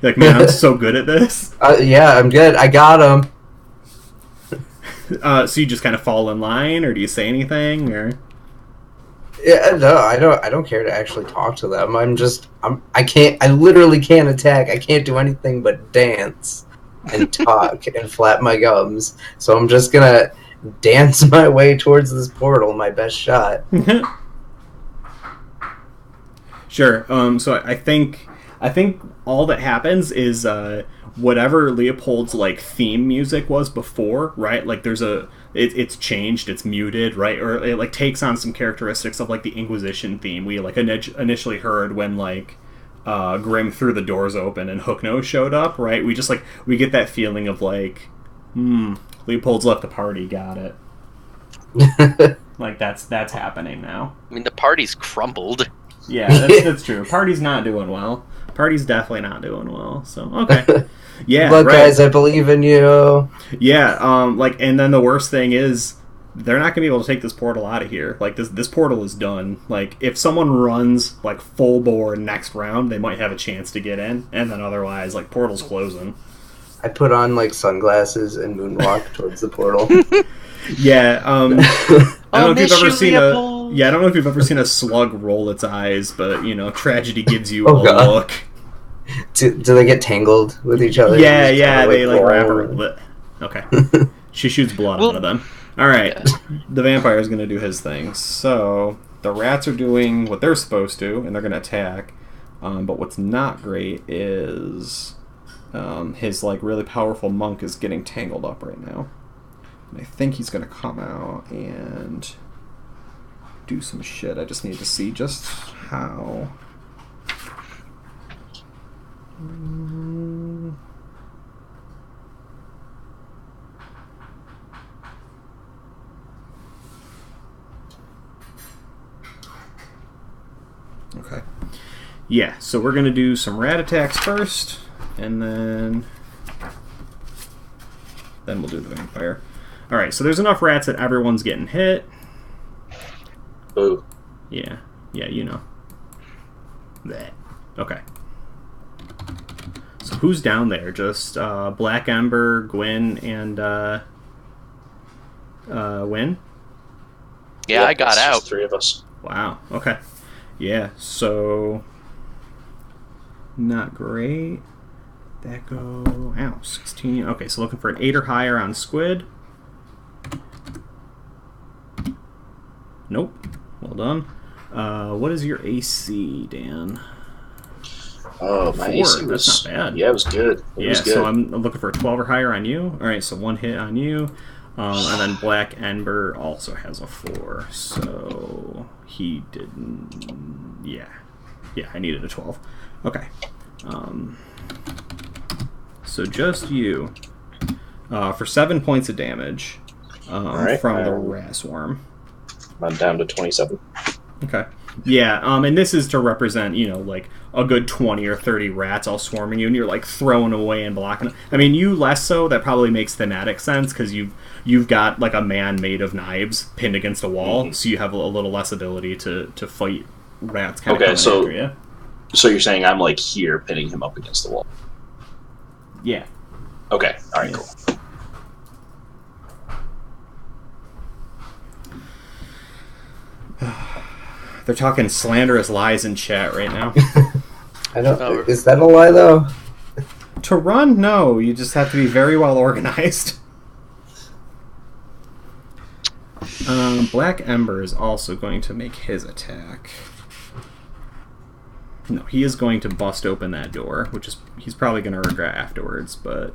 Like, man, I'm so good at this. Yeah, I'm good. I got him. So you just kind of fall in line, or do you say anything, or? Yeah, no, I don't care to actually talk to them. I literally can't attack. I can't do anything but dance and talk and flap my gums. So I'm just gonna dance my way towards this portal, my best shot. Sure. So I think all that happens is whatever Leopold's like theme music was before, right? Like it's changed, it's muted, right? Or it like takes on some characteristics of like the Inquisition theme we like initially heard when like Grim threw the doors open and Hooknose showed up, right? We just like we get that feeling of like, Leopold's left the party, got it. Like that's happening now. I mean, the party's crumbled. Yeah, that's true. Party's not doing well. Party's definitely not doing well. So okay. Yeah, look, right. guys, I believe in you. Yeah, and then the worst thing is they're not gonna be able to take this portal out of here. Like this portal is done. Like if someone runs like full bore next round, they might have a chance to get in, and then otherwise, like portal's closing. I put on like sunglasses and moonwalk towards the portal. Yeah, I don't know if you've ever seen Leopold. I don't know if you've ever seen a slug roll its eyes, but Tragedy gives you a God. look. Do they get tangled with each other? Yeah, they like wrap her. Okay. She shoots blood out of them. Alright, the vampire is going to do his thing. So, the rats are doing what they're supposed to, and they're going to attack. But what's not great is his like really powerful monk is getting tangled up right now. And I think he's going to come out and do some shit. I just need to see just how. Okay. Yeah, so we're going to do some rat attacks first, and then then we'll do the vampire. All right, so there's enough rats that everyone's getting hit. Boo. Yeah, you know. Blech. Okay. So who's down there? Just Black Ember, Gwyn, and Wynn? Yeah, I got it's out. just 3 of us. Wow, okay. Yeah, so... Not great. That go... Ow, 16. Okay, so looking for an 8 or higher on Squid. Nope. Well done. What is your AC, Dan? Oh, my 4. AC was... That's not bad. Yeah, it was good. It was good. So I'm looking for a 12 or higher on you. All right, so 1 hit on you. And then Black Ember also has a 4. So he didn't... Yeah, I needed a 12. Okay. So just you. For 7 points of damage right, from the Ras Worm. I'm down to 27. Okay. Yeah, and this is to represent, like a good 20 or 30 rats all swarming you, and you're like throwing away and blocking them. I mean, you less so. That probably makes thematic sense because you've got like a man made of knives pinned against a wall, so you have a little less ability to fight rats. Kind of coming after you. So you're saying I'm like here pinning him up against the wall? Yeah. Okay. All right. Cool. They're talking slanderous lies in chat right now. I don't. Is that a lie though? To run, no. You just have to be very well organized. Black Ember is also going to make his attack. No, he is going to bust open that door, which is he's probably going to regret afterwards. But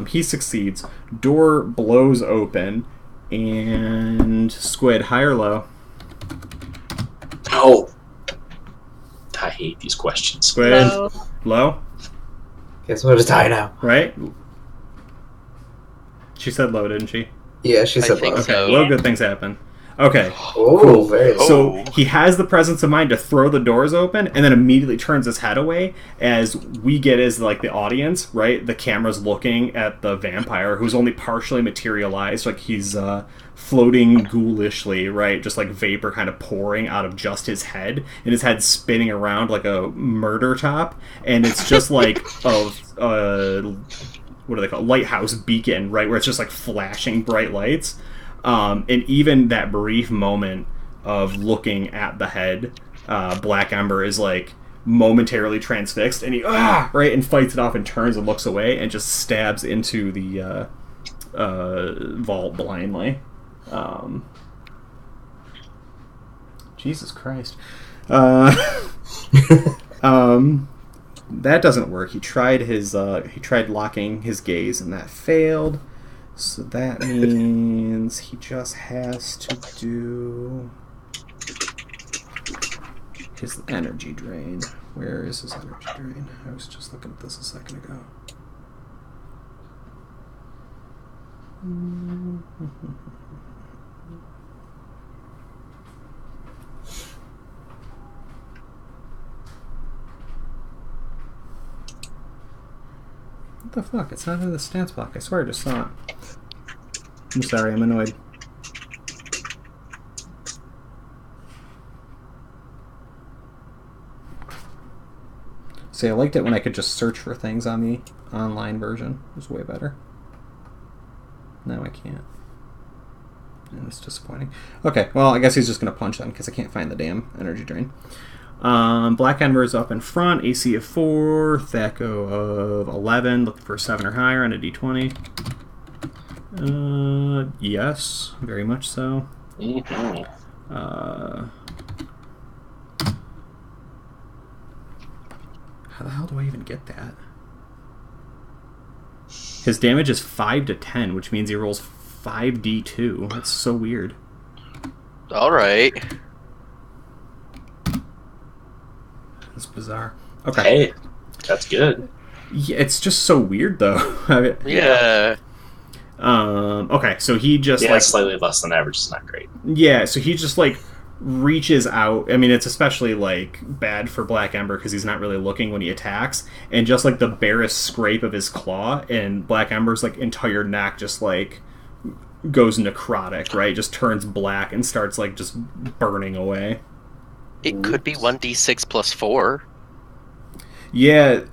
he succeeds. Door blows open, and Squid, high or low? Oh, I hate these questions. Squid, low. Guess what? It's high now. Right? She said low, didn't she? Yeah, she said think low. so. Okay, low good things happen. Okay. Oh, Cool. very low. So he has the presence of mind to throw the doors open and then immediately turns his head away as we get as like the audience, right? The camera's looking at the vampire who's only partially materialized, like he's floating ghoulishly, right? Just like vapor kind of pouring out of just his head, and his head spinning around like a murder top, and it's just like what do they call it? Lighthouse beacon, right? Where it's just like flashing bright lights. And even that brief moment of looking at the head, Black Ember is like momentarily transfixed, and he right and fights it off and turns and looks away and just stabs into the vault blindly. Jesus Christ. That doesn't work. He tried locking his gaze, and that failed. So that means he just has to do his energy drain. Where is his energy drain? I was just looking at this a second ago. What the fuck? It's not in the stats block. I swear I just saw it. I'm sorry, I'm annoyed. See, I liked it when I could just search for things on the online version. It was way better. Now I can't. And it's disappointing. Okay, well, I guess he's just going to punch then because I can't find the damn energy drain. Black Ember is up in front, AC of 4, Thaco of 11, looking for a 7 or higher on a d20. Yes, very much so. Mm-hmm. How the hell do I even get that? His damage is 5 to 10, which means he rolls 5d2. That's so weird. Alright. That's bizarre. Okay. Hey, that's good. Yeah, it's just so weird, though. Yeah. Okay, so he just Yeah, like slightly less than average is not great. yeah, so he just like reaches out. I mean, it's especially like bad for Black Ember because he's not really looking when he attacks, and just like the barest scrape of his claw, and Black Ember's like entire neck just like goes necrotic, right? Just turns black and starts like just burning away. It could be 1d6 plus 4. Yeah,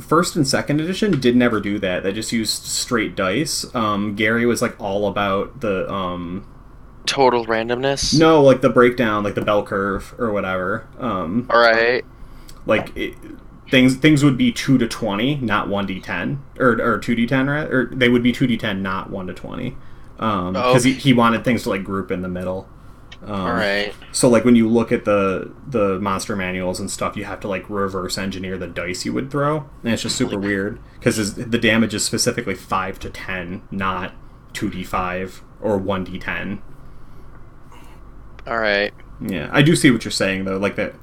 first and second edition did never do that. They just used straight dice. Gary was like all about the Total randomness? no, like the breakdown, like the bell curve or whatever. Alright. Like things would be 2 to 20, not 1d10 or 2d10, right? Or they would be 2d10, not 1 to 20. Because he wanted things to like group in the middle. Alright. So like when you look at the monster manuals and stuff, you have to like reverse engineer the dice you would throw, and it's just super weird because the damage is specifically 5 to 10, not 2d5 or 1d10. Alright. Yeah, I do see what you're saying though, like that.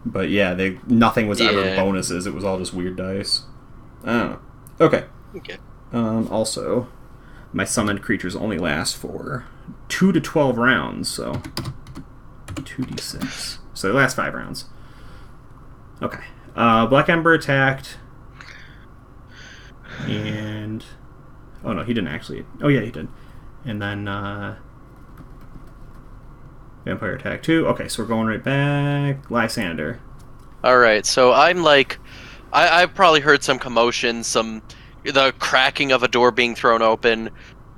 But yeah, nothing was ever Yeah. bonuses. It was all just weird dice. Oh, okay. Okay. Also, my summoned creatures only last for 2 to 12 rounds, so 2d6. So they last 5 rounds. Okay. Black Ember attacked, and oh no, he didn't actually. Oh yeah, he did. And then Vampire attack 2. Okay, so we're going right back. Lysander. Alright, so I'm like... I've probably heard some commotion, the cracking of a door being thrown open.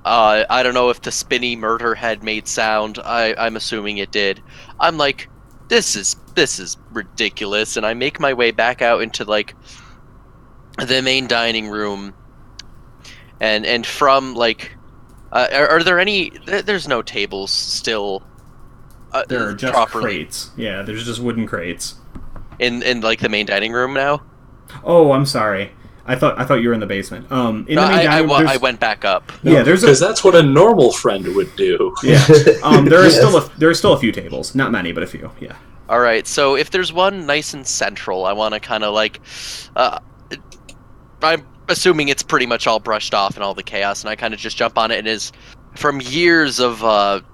I don't know if the spinny murder head made sound. I'm assuming it did. I'm like, this is ridiculous, and I make my way back out into like the main dining room, and from like, are there any? There's no tables still. There are just properly crates. Yeah, there's just wooden crates. in like the main dining room now. Oh, I'm sorry. I thought you were in the basement. In the main dining room, I went back up. yeah, there's because that's what a normal friend would do. yeah. There are still a few tables, not many, but a few. Yeah. All right, so if there's one nice and central, I want to kind of like, I'm assuming it's pretty much all brushed off and all the chaos, and I kind of just jump on it, and is from years of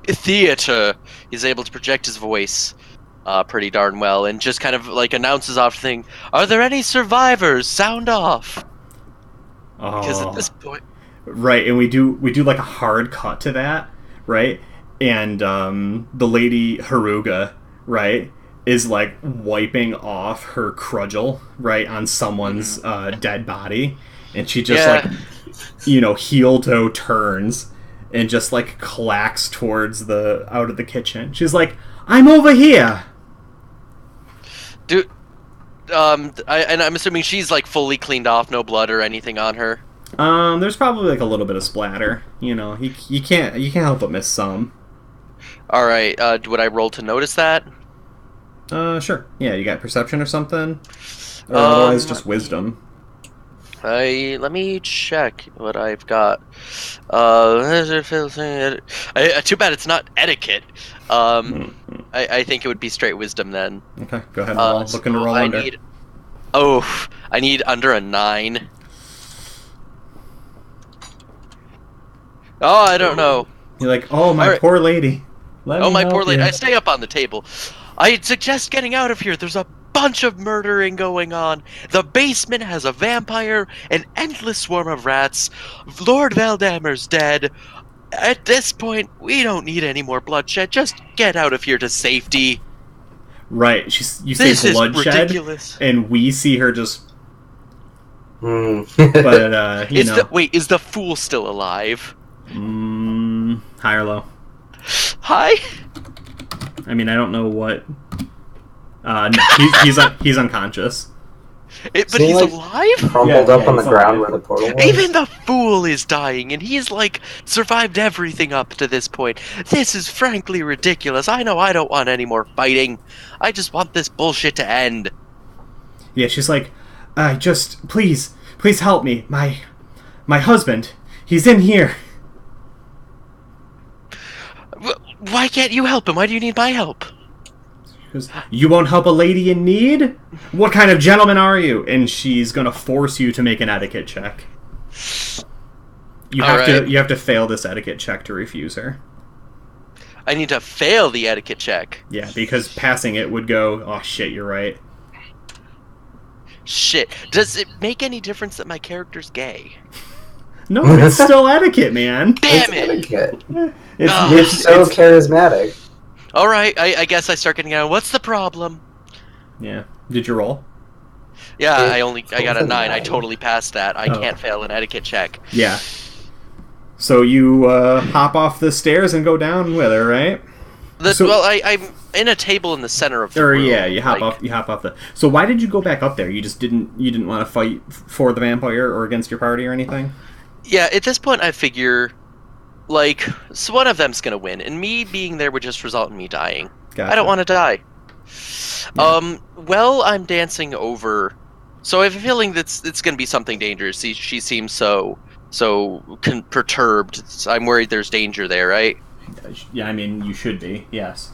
theater, he's able to project his voice pretty darn well, and just kind of like announces off the thing, "Are there any survivors? Sound off!" Because at this point, right, and we do like a hard cut to that, right, and the lady Haruga, right, is like wiping off her crudgel, right, on someone's dead body, and she just like, heel toe turns and just like clacks towards out of the kitchen. She's like, "I'm over here." dude. I'm assuming she's like fully cleaned off, no blood or anything on her. There's probably like a little bit of splatter. You can't help but miss some. All right. Would I roll to notice that? Sure. Yeah, you got perception or something, or otherwise just wisdom. Let me check what I've got. Too bad it's not etiquette. I think it would be straight wisdom then. Okay, go ahead and roll. Looking to roll under. I need under a 9. Oh, I don't know. You're like, oh, my poor lady. My poor lady. I stay up on the table. I suggest getting out of here. There's a bunch of murdering going on. The basement has a vampire, an endless swarm of rats. Lord Velldammer's dead. At this point, we don't need any more bloodshed. Just get out of here to safety. Right. You say This is bloodshed, ridiculous. and we see her just... But, Is the fool still alive? High or low? Hi? I mean, I don't know what... no, he's unconscious. But So, he's like, alive? crumpled up on the he's ground alive. where the portal was. Even the fool is dying, and he's, like, survived everything up to this point. This is frankly ridiculous. I know I don't want any more fighting. I just want this bullshit to end. Yeah, she's like, please help me. My husband, he's in here. Why can't you help him? Why do you need my help? Goes, you won't help a lady in need? What kind of gentleman are you? And she's gonna force you to make an etiquette check. You have to fail this etiquette check to refuse her. I need to fail the etiquette check. Yeah, because passing it would go, oh shit, you're right. Shit. Does it make any difference that my character's gay? No, it's still etiquette, man. Damn It's it! etiquette. Oh. It's so charismatic. Alright, I guess I start getting out. What's the problem? Yeah. Did you roll? Yeah, I got a 9. I 9. totally passed that. I can't fail an etiquette check. Yeah. So you hop off the stairs and go down with her, right? I'm in a table in the center of the room. Yeah, you hop off the. So why did you go back up there? You just didn't want to fight for the vampire or against your party or anything? Yeah, at this point I figure, so one of them's gonna win, and me being there would just result in me dying. Gotcha. I don't want to die. Yeah. Well, I'm dancing over, so I have a feeling that it's gonna be something dangerous. She seems so perturbed. I'm worried there's danger there, right? Yeah, I mean, you should be, yes.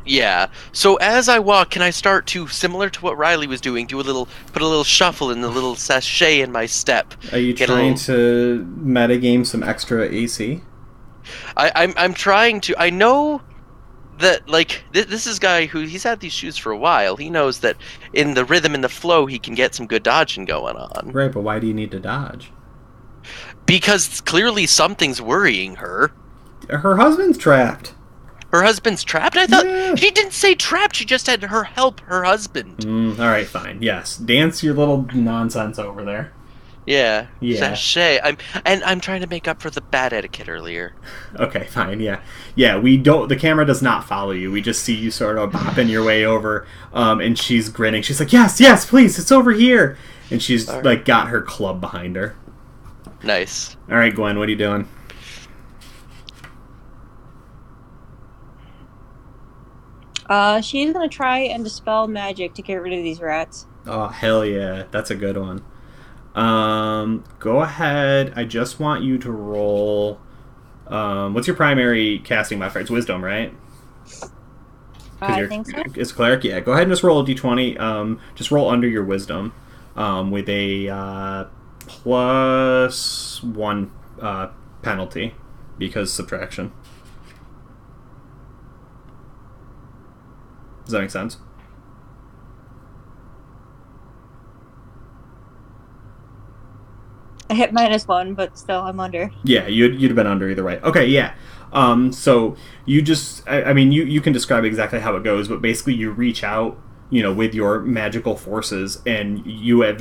Yeah. So as I walk, can I start to, similar to what Riley was doing, put a little shuffle in the little sachet in my step? Are you trying to metagame some extra AC? I'm trying to. I know that, this is a guy who, he's had these shoes for a while. He knows that in the rhythm and the flow, he can get some good dodging going on. Right, but why do you need to dodge? Because clearly something's worrying her. Her husband's trapped. Her husband's trapped? I thought she didn't say trapped. She just had her help her husband. All right, fine. Yes, dance your little nonsense over there. Yeah. Sachet. I'm trying to make up for the bad etiquette earlier. Okay, fine. Yeah. We don't. The camera does not follow you. We just see you sort of bopping your way over. And she's grinning. She's like, yes, please, it's over here. And she's got her club behind her. Nice. All right, Gwen, what are you doing? She's gonna try and dispel magic to get rid of these rats. Oh, hell yeah. That's a good one. Go ahead. I just want you to roll. What's your primary casting modifier? It's wisdom, right? I think so. It's cleric? Yeah. Go ahead and just roll a d20. Just roll under your wisdom with a +1 penalty because subtraction. Does that make sense? I hit -1, but still I'm under. Yeah, you'd have been under either way. Okay, yeah. So you just, I mean, you can describe exactly how it goes, but basically you reach out, with your magical forces, and you at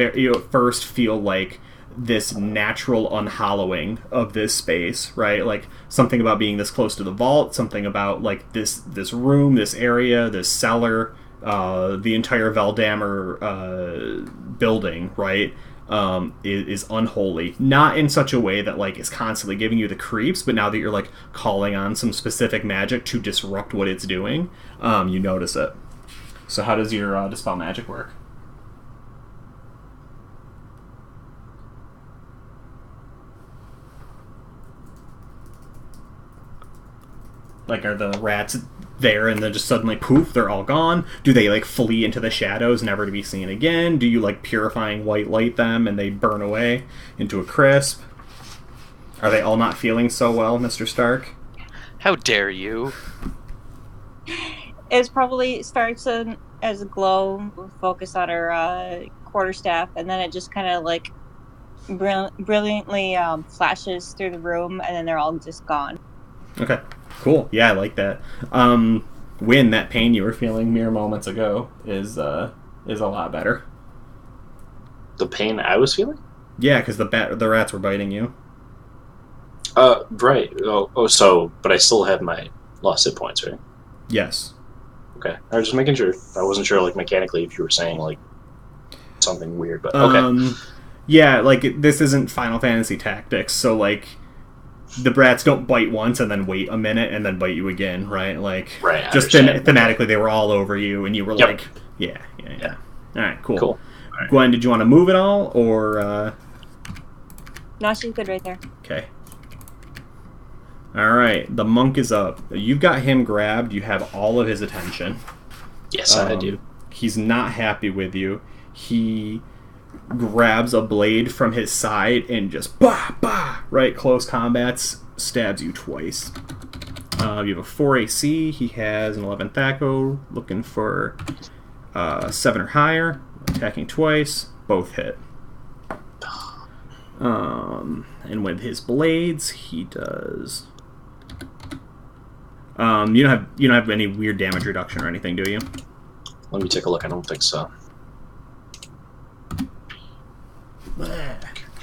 first feel like this natural unhollowing of this space, right? Like something about being this close to the vault, something about like this room, this area, this cellar, the entire Velldammer building, right? Is unholy. Not in such a way that like is constantly giving you the creeps, but now that you're like calling on some specific magic to disrupt what it's doing, you notice it. So how does your dispel magic work? Like, are the rats there and then just suddenly poof, they're all gone? Do they like flee into the shadows, never to be seen again? Do you like purifying white light them and they burn away into a crisp? Are they all not feeling so well, Mr. Stark? How dare you? It probably starts as a glow, focus on her quarterstaff, and then it just kind of like brilliantly flashes through the room, and then they're all just gone. Okay, cool. Yeah, I like that. Win, that pain you were feeling mere moments ago is a lot better. The pain I was feeling? Yeah, because the rats were biting you. Right. But I still have my lost hit points, right? Yes. Okay. I was just making sure. I wasn't sure, like, mechanically if you were saying, like, something weird, but okay. Yeah, like, this isn't Final Fantasy Tactics, so, like, the rats don't bite once and then wait a minute and then bite you again, right? Like, right, just thematically, they were all over you, and you were like, yeah. All right, cool. All right. Gwen, did you want to move at all, or? No, she's good right there. Okay. All right, the monk is up. You've got him grabbed. You have all of his attention. Yes, I do. He's not happy with you. He grabs a blade from his side and just right, close combats, stabs you twice. You have a 4 AC. He has an 11 Thaco, looking for 7 or higher, attacking twice, both hit. And with his blades, he does. You don't have any weird damage reduction or anything, do you? Let me take a look. I don't think so.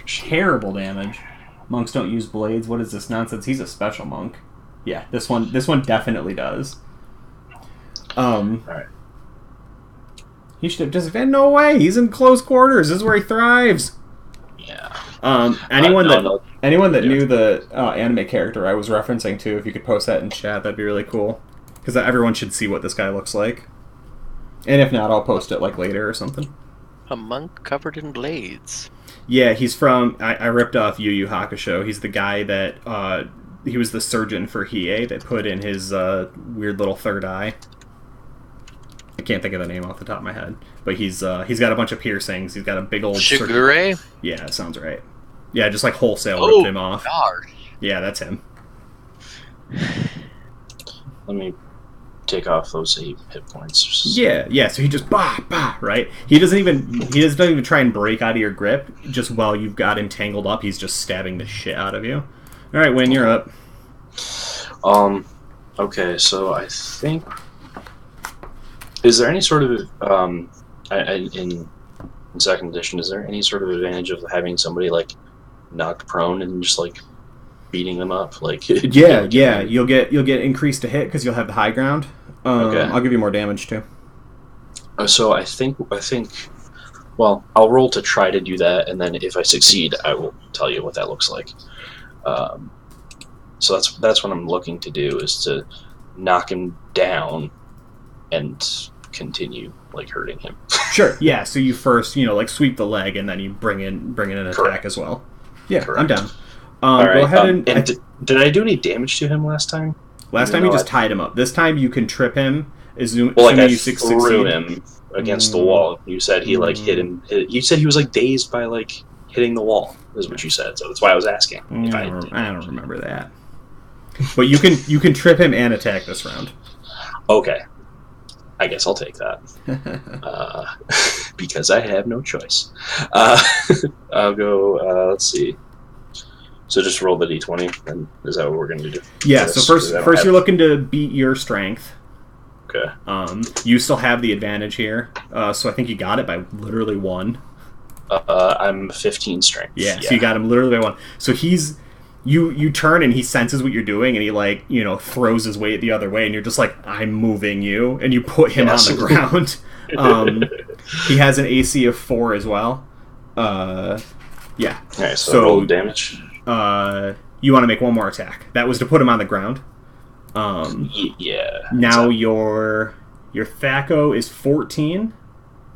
Terrible damage. Monks don't use blades. What is this nonsense? He's a special monk. Yeah, this one definitely does. Alright. He should have just been no way. He's in close quarters. This is where he thrives. Yeah. Anyone that knew the anime character I was referencing to, if you could post that in chat, that'd be really cool. Because everyone should see what this guy looks like. And if not, I'll post it like later or something. A monk covered in blades. Yeah, he's from. I ripped off Yu Yu Hakusho. He's the guy that he was the surgeon for Hiei that put in his weird little third eye. I can't think of the name off the top of my head, but he's got a bunch of piercings. He's got a big old Shigure? Yeah, sounds right. Yeah, just like wholesale ripped him off. God. Yeah, that's him. Let me take off those 8 hit points. Yeah. So he just right. He doesn't even try and break out of your grip. Just while you've got him tangled up, he's just stabbing the shit out of you. All right, Win, you're up. Okay, so I think. Is there any sort of in second edition? Is there any sort of advantage of having somebody like knocked prone and just like beating them up? Like yeah, you'll get increased to hit because you'll have the high ground. Okay. I'll give you more damage too. So I think. Well, I'll roll to try to do that, and then if I succeed, I will tell you what that looks like. So that's what I'm looking to do, is to knock him down and continue like hurting him. Sure. Yeah. So you first, like sweep the leg, and then you bring in an attack Correct. As well. Yeah, Correct. I'm down. All right. Go ahead and did I do any damage to him last time? Last time you just tied him up. This time you can trip him. I succeed. threw him against the wall. You said he like hit him. You said he was like dazed by like hitting the wall. Is what you said. So that's why I was asking. I don't remember that. But you can trip him and attack this round. Okay. I guess I'll take that. Because I have no choice. I'll go, let's see. So just roll the d20, and is that what we're going to do? Yeah, so first you're looking to beat your strength. Okay. You still have the advantage here, so I think you got it by literally 1. I'm 15 strength. Yeah, so you got him literally by 1. So he's... You turn and he senses what you're doing and he throws his weight the other way and you're just like, I'm moving you, and you put him on the ground. He has an AC of 4 as well. Yeah. Alright, so roll damage. You want to make one more attack. That was to put him on the ground. Yeah. Now your Thaco is 14.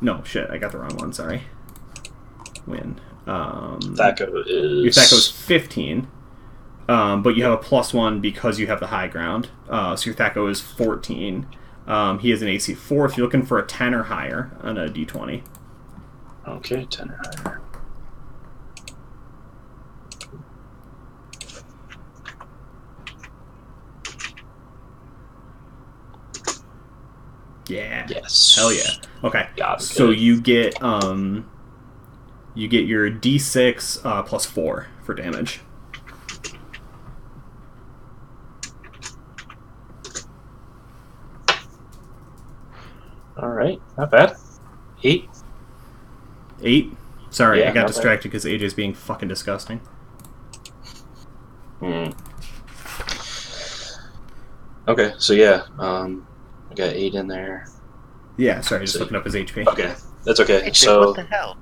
No, shit, I got the wrong one, sorry. Win. Thaco is... Your Thaco is 15. But you have a +1 because you have the high ground. So your Thaco is 14. He has an AC 4 if you're looking for a 10 or higher on a d20. Okay, 10 or higher. Yeah. Yes. Hell yeah. Okay. Got it. So you get your d6 +4 for damage. Alright, not bad. 8. 8? Sorry, Yeah, I got not distracted because AJ's being fucking disgusting. Okay, so yeah, I got 8 in there. Yeah, sorry, just looking up his HP. Okay, that's okay. Hey, So what the hell?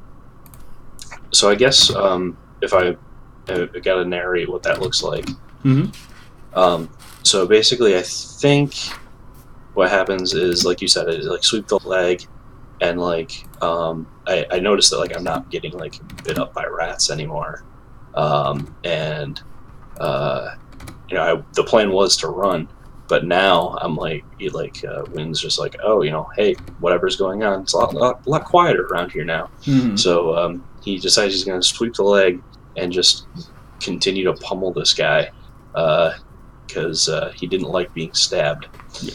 So I guess if I gotta narrate what that looks like. Mm-hmm. So basically, I think what happens is, like you said, it like sweep the leg, and like I noticed that like I'm not getting like bit up by rats anymore, and the plan was to run, but now I'm like Wynn's just like, oh, hey, whatever's going on, it's a lot quieter around here now. Mm-hmm. So he decides he's going to sweep the leg and just continue to pummel this guy. because he didn't like being stabbed.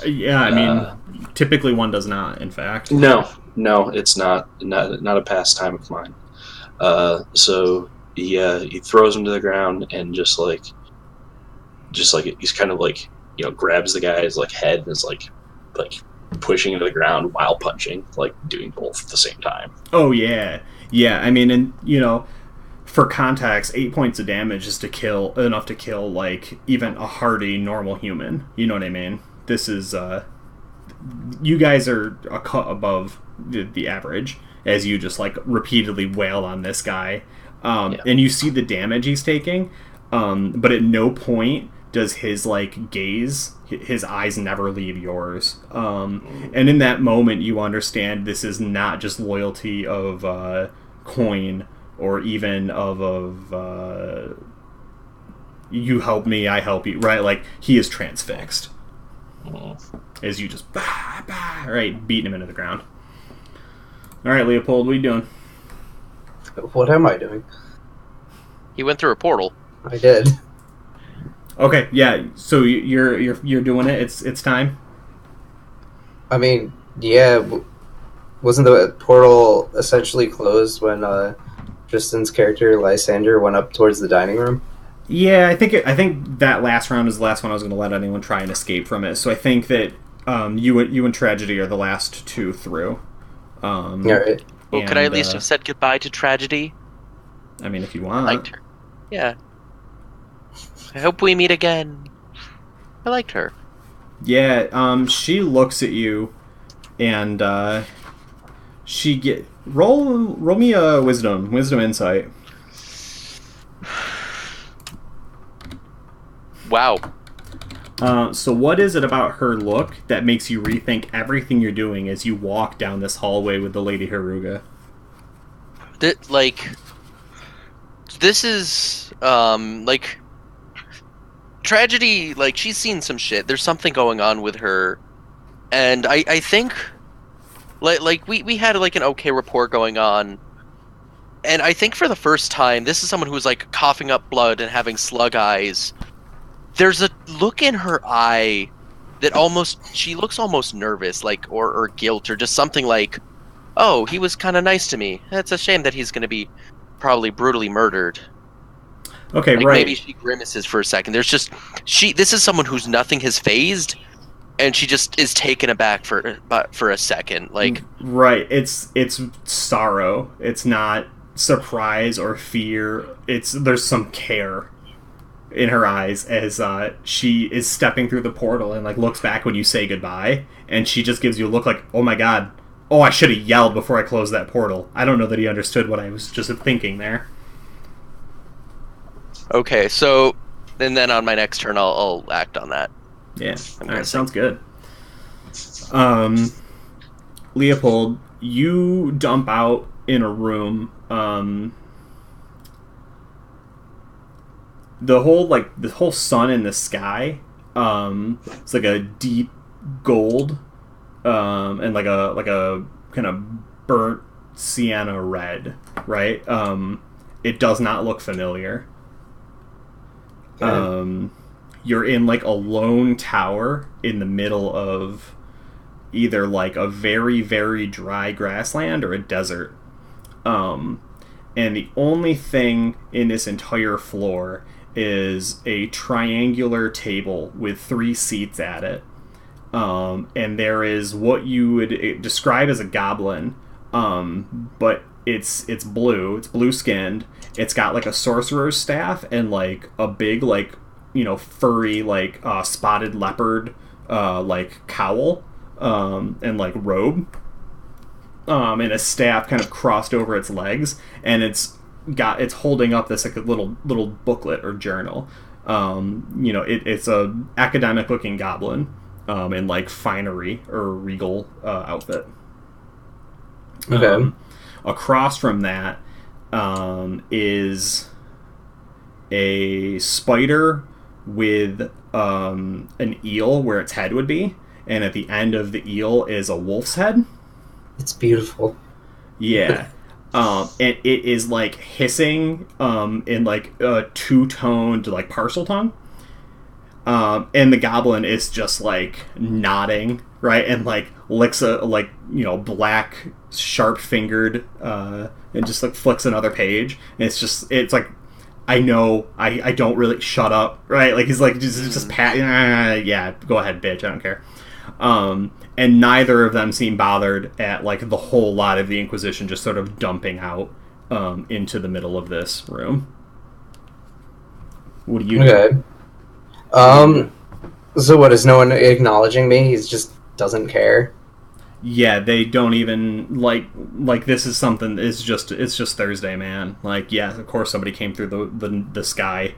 Yeah, I mean, typically one does not. In fact, no, it's not a pastime of mine. So he throws him to the ground and just like he's kind of like grabs the guy's like head and is like pushing him to the ground while punching, like doing both at the same time. Oh yeah. I mean, and for context, 8 points of damage is enough to kill like even a hardy normal human. You know what I mean? This is you guys are a cut above the average as you just like repeatedly wail on this guy, and you see the damage he's taking, but at no point does his like gaze, his eyes never leave yours, and in that moment you understand this is not just loyalty of coin or even of you help me, I help you, right? Like he is transfixed as you just right, beating him into the ground. All right, Leopold, what are you doing? What am I doing? He went through a portal. I did. Okay, yeah. So you're doing it. It's time. I mean, yeah. Wasn't the portal essentially closed when Tristan's character Lysander went up towards the dining room? Yeah, I think that last round is the last one I was going to let anyone try and escape from it. So I think that you and Tragedy are the last two through. All right. Well, could I at least have said goodbye to Tragedy? I mean, if you want. I liked her. Yeah. I hope we meet again. I liked her. Yeah. She looks at you, and roll me a wisdom insight. Wow. So what is it about her look that makes you rethink everything you're doing as you walk down this hallway with the Lady Haruga? This is, Tragedy, she's seen some shit. There's something going on with her. And I think, we had, an okay rapport going on. And I think for the first time, this is someone who's, coughing up blood and having slug eyes. There's a look in her eye that she looks almost nervous, or guilt, or just something like, oh, he was kind of nice to me. It's a shame that he's going to be probably brutally murdered. Okay, right. Maybe she grimaces for a second. This is someone whose nothing has phased, and she just is taken aback for a second. Right, it's sorrow. It's not surprise or fear. There's some care in her eyes as she is stepping through the portal and looks back when you say goodbye, and she just gives you a look like, oh my god, oh, I should have yelled before I closed that portal. I don't know that he understood what I was just thinking there. Okay, so and then on my next turn I'll act on that. Yeah, alright, sounds good. Leopold, you dump out in a room. The whole sun in the sky, it's like a deep gold, and like a kind of burnt sienna red, right? It does not look familiar. Okay. You're in a lone tower in the middle of either a very, very dry grassland or a desert. And the only thing in this entire floor is a triangular table with 3 seats at it. And there is what you would describe as a goblin, but it's blue. It's blue skinned. It's got a sorcerer's staff and a big furry spotted leopard cowl and robe, and a staff kind of crossed over its legs, and it's holding up this little booklet or journal. It's a academic looking goblin in finery or regal outfit. Okay. Across from that is a spider with an eel where its head would be, and at the end of the eel is a wolf's head. It's beautiful. Yeah. And it is hissing in a two-toned parcel tongue. And the goblin is just like nodding, right, and like licks a black sharp fingered and just like flicks another page, and it's like, I know, I don't really, shut up, right? Like he's like just pat, yeah, go ahead, bitch, I don't care. And neither of them seem bothered at like the whole lot of the Inquisition just sort of dumping out into the middle of this room. What do you do? So what, is no one acknowledging me? He just doesn't care? Yeah, they don't even like this is something, it's just Thursday, man. Like, yeah, of course somebody came through the sky.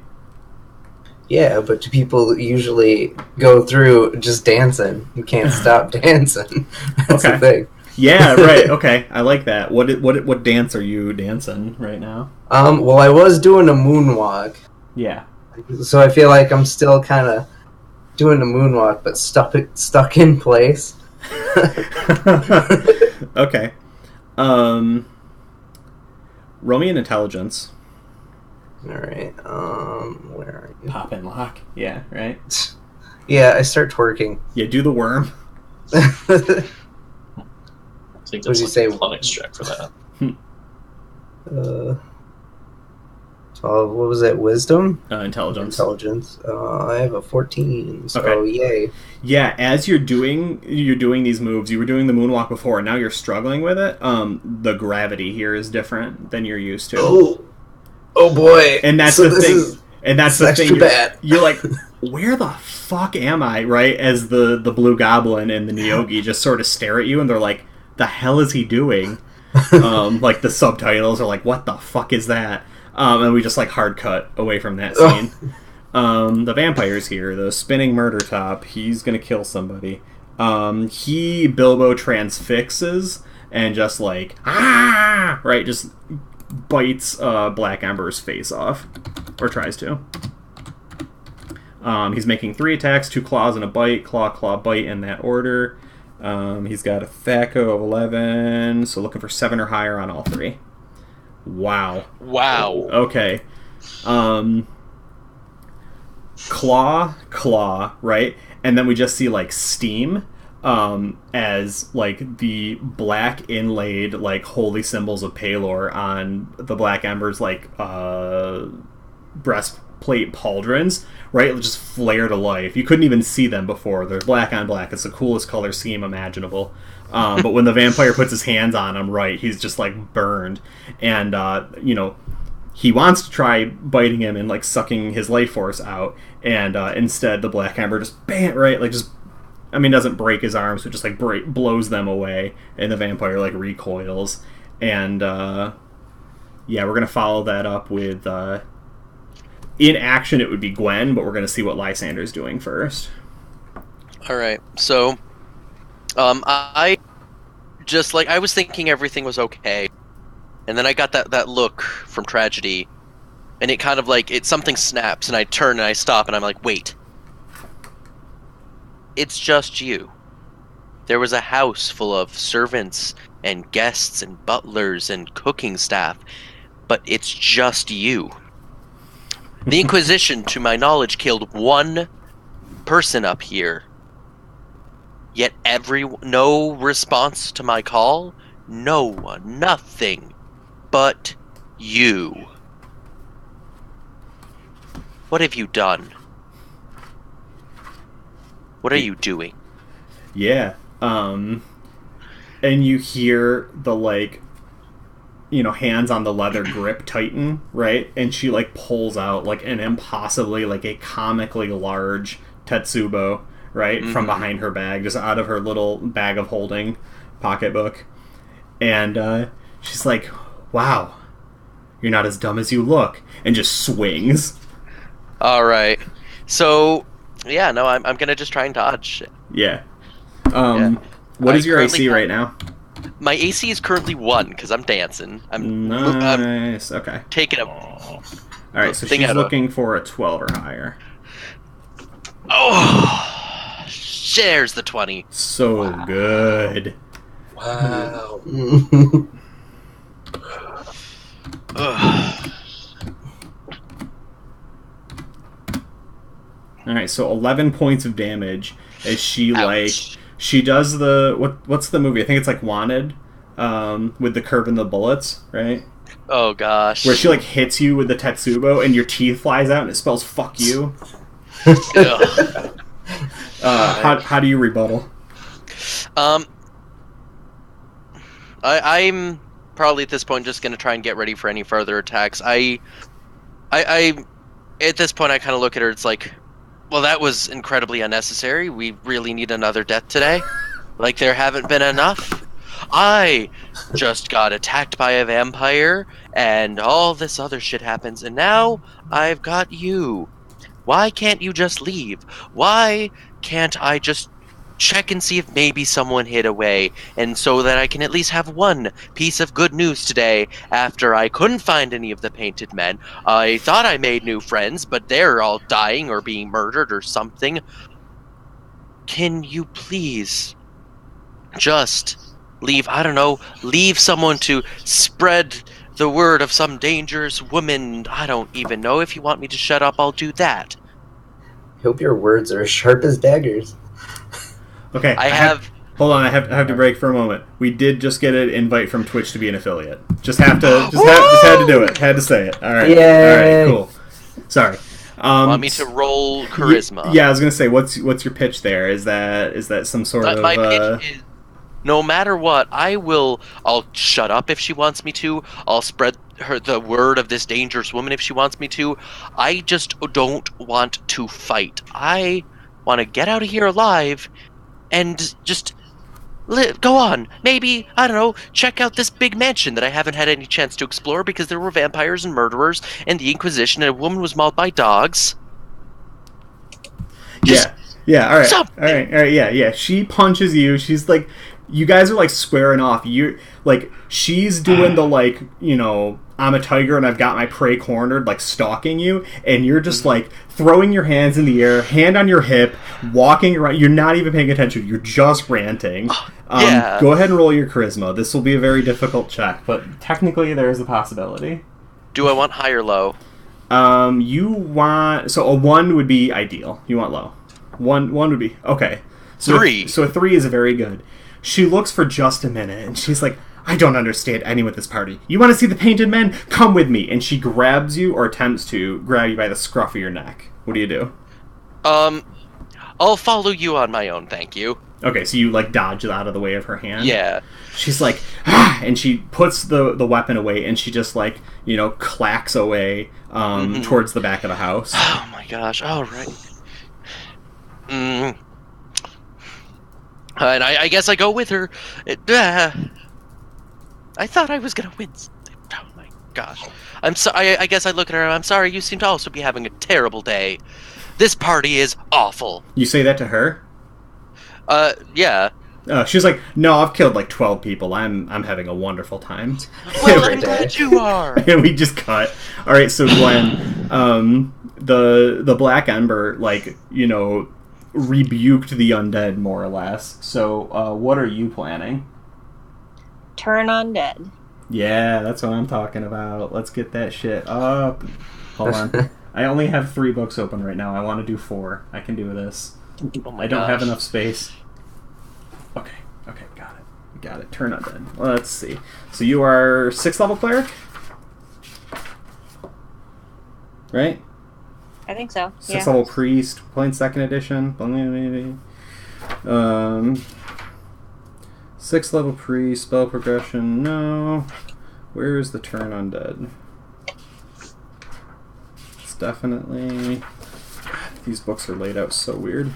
Yeah, but do people usually go through just dancing? You can't stop dancing. That's the thing. Yeah, right. Okay, I like that. What dance are you dancing right now? Well, I was doing a moonwalk. Yeah. So I feel like I'm still kind of doing a moonwalk, but stuck in place. Okay. Roll me an intelligence. All right. Where are you? Pop and lock. Yeah. Right. Yeah, I start twerking. Yeah. Do the worm. I think that's like a phonics check for that. 12, what was that? Wisdom? Intelligence. I have a 14, so okay. Yay. Yeah, as you're doing these moves, you were doing the moonwalk before, and now you're struggling with it. The gravity here is different than you're used to. Oh boy. And that's the thing. And that's the thing. Bad. You're like, where the fuck am I? Right? As the blue goblin and the Neogi just sort of stare at you, and they're like, the hell is he doing? Like the subtitles are like, what the fuck is that? And we just like hard cut away from that scene. The vampire's here, the spinning murder top. He's gonna kill somebody. He Bilbo transfixes and just like right, just bites Black Ember's face off, or tries to. He's making 3 attacks, 2 claws and a bite. Claw, bite in that order. He's got a THAC0 of 11, so looking for 7 or higher on all 3. Wow. Okay. Claw, right? And then we just see like steam as like the black inlaid like holy symbols of Palor on the Black Ember's like breastplate pauldrons, right? It just flare to life. You couldn't even see them before. They're black on black. It's the coolest color scheme imaginable. But when the vampire puts his hands on him, right, he's just like burned. And he wants to try biting him and like sucking his life force out, and instead the Black Ember just doesn't break his arms, but just like blows them away, and the vampire like recoils. And we're gonna follow that up with in action. It would be Gwen, but we're gonna see what Lysander's doing first. All right, so I was thinking everything was okay. And then I got that look from Tragedy, and it kind of like, something snaps, and I turn and I stop, and I'm like, wait. It's just you. There was a house full of servants and guests and butlers and cooking staff, but it's just you. The Inquisition, to my knowledge, killed 1 person up here. Yet no response to my call? No one, nothing. But you. What have you done? What are you doing? Yeah. And you hear the hands on the leather grip tighten, right? And she pulls out an impossibly a comically large Tetsubo, right, from behind her bag, just out of her little bag of holding pocketbook. And she's like, wow, you're not as dumb as you look, and just swings. All right. So, yeah, no, I'm going to just try and dodge. Yeah. What is your AC right now? My AC is currently 1, because I'm dancing. Nice. Okay. Taking a... All right, so she's looking for a 12 or higher. Oh! There's the 20. So good. Wow. All right, so 11 points of damage as she Ouch. she does the what's the movie? I think it's like Wanted, with the curve and the bullets, right? Oh gosh. Where she hits you with the Tetsubo and your teeth flies out and it spells "fuck you." Ugh. How do you rebuttal? I'm probably at this point just going to try and get ready for any further attacks. I at this point I kind of look at her. It's like, well, that was incredibly unnecessary. We really need another death today. Like there haven't been enough. I just got attacked by a vampire, and all this other shit happens, and now I've got you. Why can't you just leave? Why can't I just check and see if maybe someone hid away, and so that I can at least have one piece of good news today after I couldn't find any of the painted men. I thought I made new friends, but they're all dying or being murdered or something. Can you please just leave, I don't know, leave someone to spread the word of some dangerous woman? I don't even know. If you want me to shut up, I'll do that. I hope your words are sharp as daggers. Okay, hold on. I have to break for a moment. We did just get an invite from Twitch to be an affiliate. Just had to do it. Had to say it. All right. Yay. All right. Cool. Sorry. Want me to roll charisma? Yeah, I was gonna say, what's your pitch there? Is that some sort of? My pitch is, no matter what, I'll shut up if she wants me to. I'll spread the word of this dangerous woman if she wants me to. I just don't want to fight. I want to get out of here alive and just go on. Maybe, I don't know, check out this big mansion that I haven't had any chance to explore because there were vampires and murderers and the Inquisition and a woman was mauled by dogs. Yeah, all right. Something. All right, yeah. She punches you. She's like, you guys are squaring off. You she's doing the I'm a tiger and I've got my prey cornered, stalking you, and you're just throwing your hands in the air, hand on your hip, walking around. You're not even paying attention. You're just ranting. Yeah. Go ahead and roll your charisma. This will be a very difficult check, but technically there is a possibility. Do I want high or low? You want, so a 1 would be ideal. You want low. One would be okay. So 3. So a 3 is very good. She looks for just a minute, and she's like, I don't understand anyone at this party. You want to see the painted men? Come with me. And she grabs you, or attempts to grab you by the scruff of your neck. What do you do? I'll follow you on my own, thank you. Okay, so you dodge out of the way of her hand. Yeah. She's like, ah! And she puts the weapon away, and she just clacks away towards the back of the house. Oh my gosh! All right. And I guess I go with her. I thought I was gonna win. Oh my gosh! I'm sorry. I guess I look at her. I'm sorry. You seem to also be having a terrible day. This party is awful. You say that to her? Yeah. She's like, no, I've killed 12 people. I'm having a wonderful time. Well, I'm glad you are. And we just cut. All right, so Gwen, the Black Ember, rebuked the undead more or less. So, what are you planning? Turn undead. Yeah, that's what I'm talking about. Let's get that shit up. Hold on. I only have 3 books open right now. I want to do 4. I can do this. Oh my I don't gosh. have enough space. Okay, got it. Turn undead. Let's see. So you are 6th level cleric? Right? I think so. 6th level priest, playing 2nd edition. 6th level priest, spell progression, no. Where is the turn undead? It's definitely... These books are laid out so weird.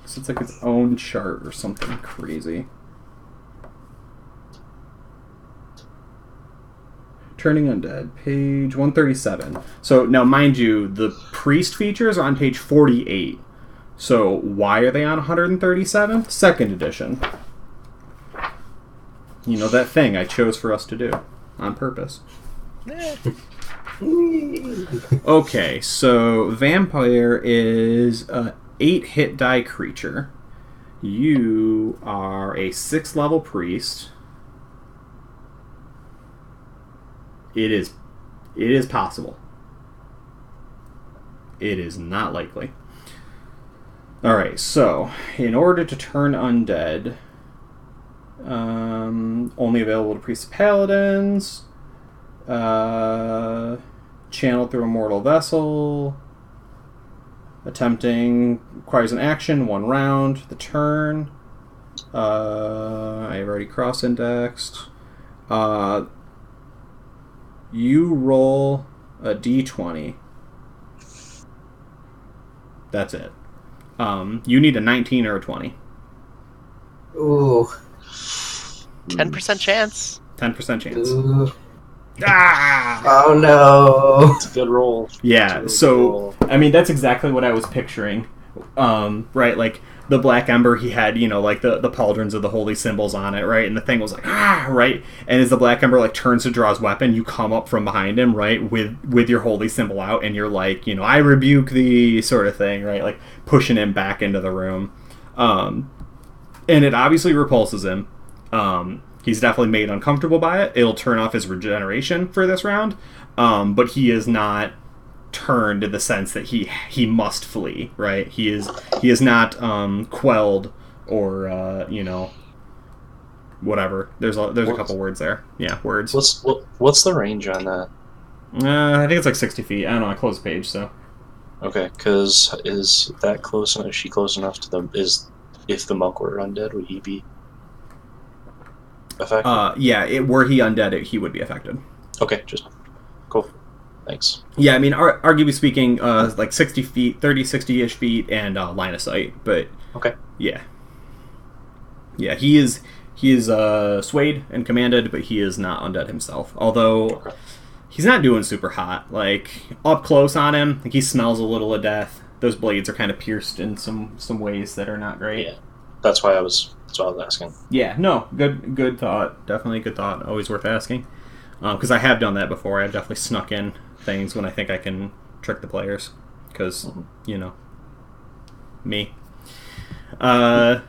So it's its own chart or something crazy. Turning Undead, page 137. So now, mind you, the priest features are on page 48. So why are they on 137? 2nd edition. You know, that thing I chose for us to do on purpose. Okay, so vampire is a 8 hit die creature. You are a 6th level priest. It is possible. It is not likely. Alright, so, in order to turn undead, only available to priests and paladins, channeled through a mortal vessel, attempting requires an action, 1 round, the turn. I've already cross-indexed. You roll a d20. That's it. You need a 19 or a 20. Ooh. 10% chance. 10% chance. Ooh. Ah! Oh no. It's a good roll. Yeah, so, I mean, that's exactly what I was picturing. Right, like, the Black Ember, he had, like, the pauldrons of the holy symbols on it, right? And the thing was like, right? And as the Black Ember, like, turns to draw his weapon, you come up from behind him, right, with your holy symbol out, and you're like, I rebuke thee, sort of thing, right? Like, pushing him back into the room. And it obviously repulses him. He's definitely made uncomfortable by it. It'll turn off his regeneration for this round, but he is not turned in the sense that he must flee, right? He is not quelled or whatever. There's a couple words there. Yeah, words. What's the range on that? I think it's like 60 feet. I don't know. I closed the page, so. Okay, because is that close enough? Is she close enough to them? If the monk were undead, would he be affected? Yeah, were he undead, he would be affected. Okay, just cool. Thanks. Yeah, I mean, arguably speaking, like 60 feet, 30, 60-ish feet, and line of sight. But okay, yeah, he is swayed and commanded, but he is not undead himself. Although he's not doing super hot. Like up close on him, like he smells a little of death. Those blades are kind of pierced in some ways that are not great. Yeah, that's why I was asking. Yeah, no, good thought. Definitely a good thought. Always worth asking. Because I have done that before. I've definitely snuck in things when I think I can trick the players. Because, me. That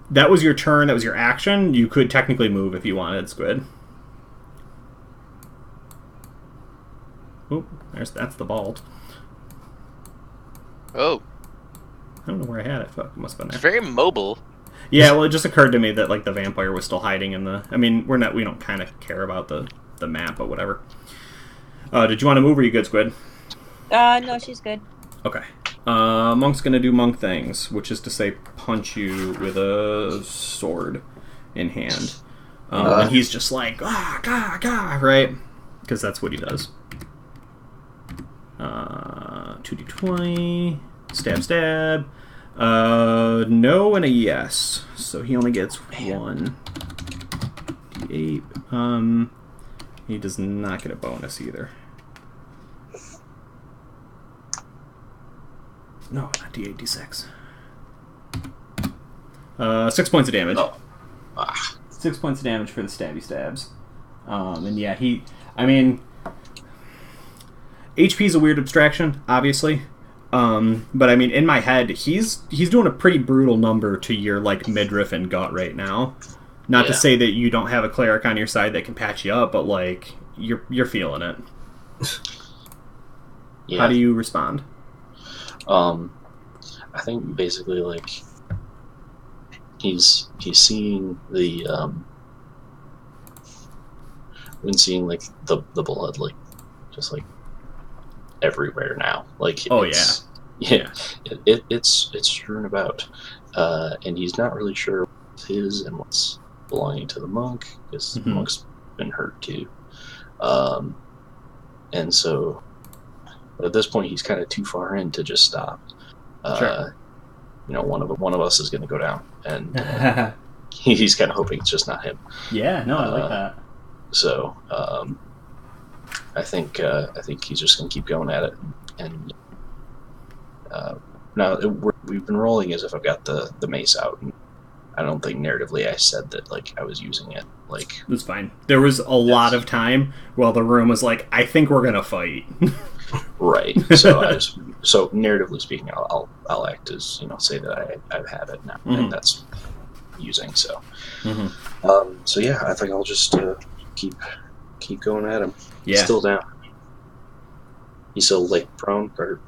was your turn. That was your action. You could technically move if you wanted, Squid. Oop, that's the bald. Oh. I don't know where I had it. Fuck, it must have been there. It's very mobile. Yeah, well, it just occurred to me that like the vampire was still hiding in the. I mean, we don't kind of care about the map, but whatever. Did you want to move? Or are you good, Squid? No, she's good. Okay. Monk's gonna do monk things, which is to say, punch you with a sword in hand, and he's just like right, because that's what he does. 2d20, stab. No and a yes. So he only gets 1 d8. He does not get a bonus either. No, not d8, d6. 6 points of damage. Oh. 6 points of damage for the stabby stabs. And yeah, I mean, HP is a weird abstraction, obviously. But I mean, in my head, he's doing a pretty brutal number to your like midriff and gut right now. Not to say that you don't have a cleric on your side that can patch you up, but like you're feeling it. Yeah. How do you respond? I think basically like he's seeing the when seeing like the blood like just like everywhere now, like it's strewn about, and he's not really sure what's his and what's belonging to the monk, because the monk's been hurt too, and so at this point he's kind of too far in to just stop. Sure. One of us is going to go down, and he's kind of hoping it's just not him. Yeah, no, I like that. So I think he's just going to keep going at it, and now we've been rolling as if I've got the mace out, and I don't think narratively I said that like I was using it. Like that's fine. There was a lot of time while the room was like, I think we're gonna fight. Right. So so narratively speaking, I'll act as say that I have it now, and that's using. So so yeah, I think I'll just keep keep going at him. Yeah. He's still down. He's still, like, prone, or...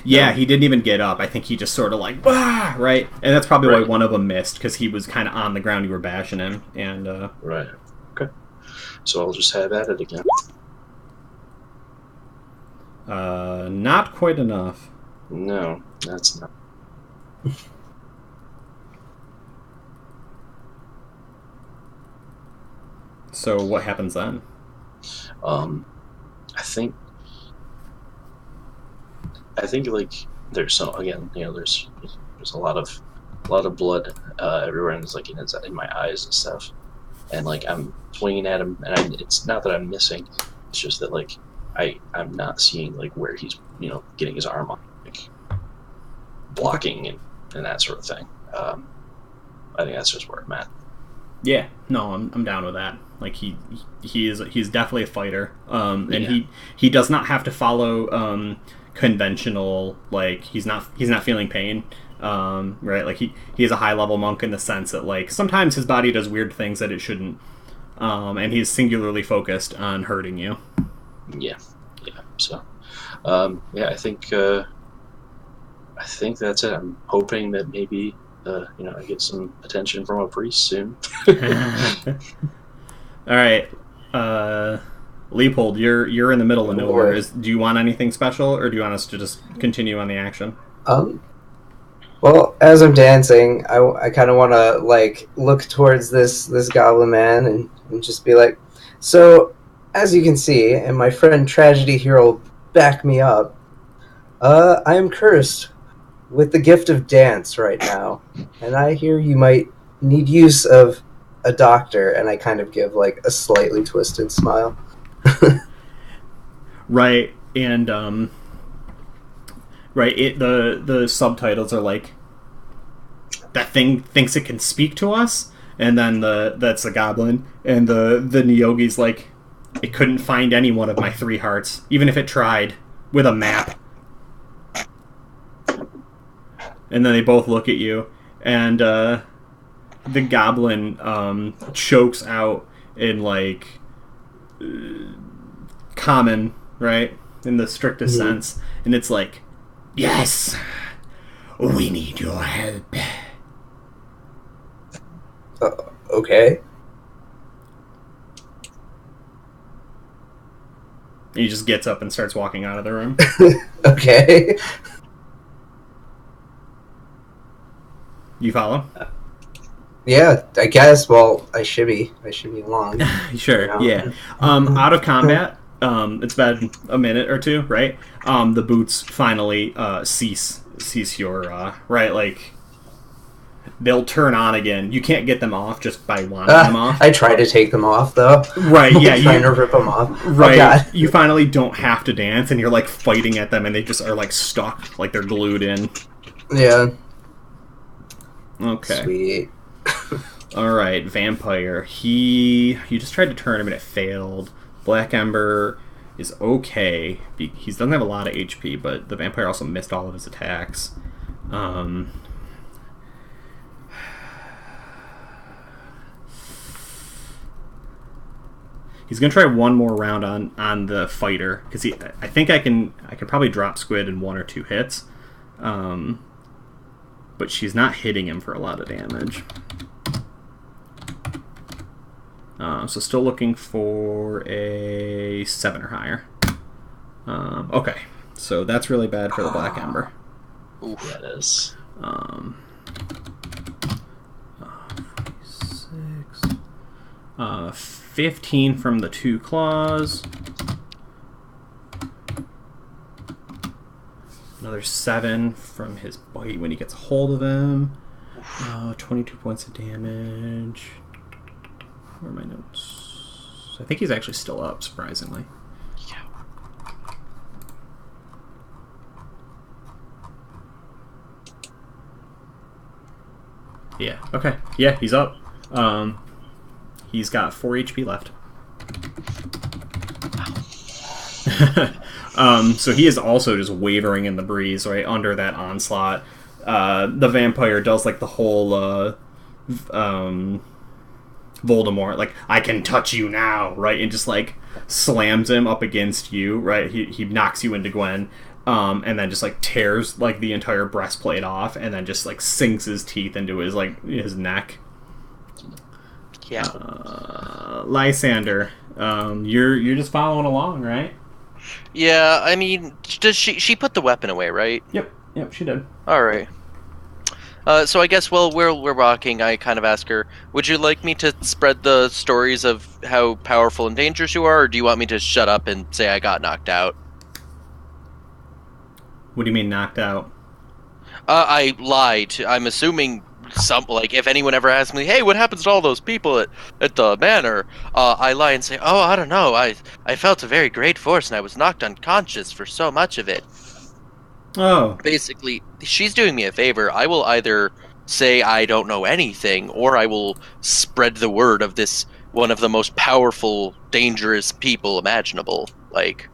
Yeah, No. he didn't even get up. I think he just sort of like, ah, right? And that's probably why Right. one of them missed, because he was kind of on the ground. You were bashing him. And, Right. Okay. So I'll just have at it again. not quite enough. No, that's not. So what happens then? I think like there's some again, there's a lot of blood everywhere, and it's like in my eyes and stuff, and like I'm swinging at him, and it's not that I'm missing, it's just that like I'm not seeing like where he's getting his arm on, like blocking and that sort of thing. I think that's just where I'm at. Yeah, no, I'm down with that. Like he's definitely a fighter, and Yeah. he does not have to follow conventional, like he's not feeling pain, right? Like he is a high level monk in the sense that like sometimes his body does weird things that it shouldn't, and he's singularly focused on hurting you. Yeah. So, I think that's it. I'm hoping that maybe I get some attention from a priest soon. All right, Leopold, you're in the middle of nowhere. Do you want anything special, or do you want us to just continue on the action? Well, as I'm dancing, I kind of want to like look towards this goblin man and just be like, so as you can see, and my friend Tragedy here will back me up. I am cursed with the gift of dance right now, and I hear you might need use of a doctor. And I kind of give like a slightly twisted smile. Right, and right. The subtitles are like, that thing thinks it can speak to us, and then that's the goblin, and the Nyogi's like, it couldn't find any one of my 3 hearts, even if it tried with a map. And then they both look at you, and the goblin chokes out in like common, right, in the strictest sense, and it's like, yes, we need your help. Okay. And he just gets up and starts walking out of the room. Okay. You follow? Yeah, I guess. Well, I should be along. Sure, yeah. Out of combat, it's been a minute or two, right? The boots finally cease your right, like they'll turn on again. You can't get them off just by wanting them off. I try to take them off though. Right, yeah, trying to rip them off. Right, Oh, God. you finally don't have to dance, and you're like fighting at them, and they just are like stuck, like they're glued in. Yeah. Okay. Sweet. All right, vampire. You just tried to turn him and it failed. Black Ember is okay. He doesn't have a lot of HP, but the vampire also missed all of his attacks. He's gonna try one more round on the fighter, because I think I can probably drop Squid in 1 or 2 hits, but she's not hitting him for a lot of damage. So still looking for a 7 or higher. Okay, so that's really bad for the Black Ember. Ooh, that is. 46. 15 from the 2 claws. Another 7 from his bite when he gets a hold of him. 22 points of damage. Where are my notes? I think he's actually still up, surprisingly. Yeah, okay. Yeah, he's up. He's got 4 HP left. So he is also just wavering in the breeze, right, under that onslaught. The vampire does like the whole Voldemort, like, I can touch you now, right, and just like slams him up against you, right? He knocks you into Gwen, and then just like tears like the entire breastplate off, and then just like sinks his teeth into his neck. Yeah. Lysander, you're just following along, right? Yeah, I mean, does she put the weapon away, right? Yep, she did. All right. So I guess while we're walking, I kind of ask her, would you like me to spread the stories of how powerful and dangerous you are, or do you want me to shut up and say I got knocked out? What do you mean knocked out? I lied. I'm assuming if anyone ever asks me, hey, what happens to all those people at the manor? I lie and say, oh, I don't know. I felt a very great force and I was knocked unconscious for so much of it. Oh. Basically, she's doing me a favor. I will either say I don't know anything, or I will spread the word of this one of the most powerful, dangerous people imaginable. Like,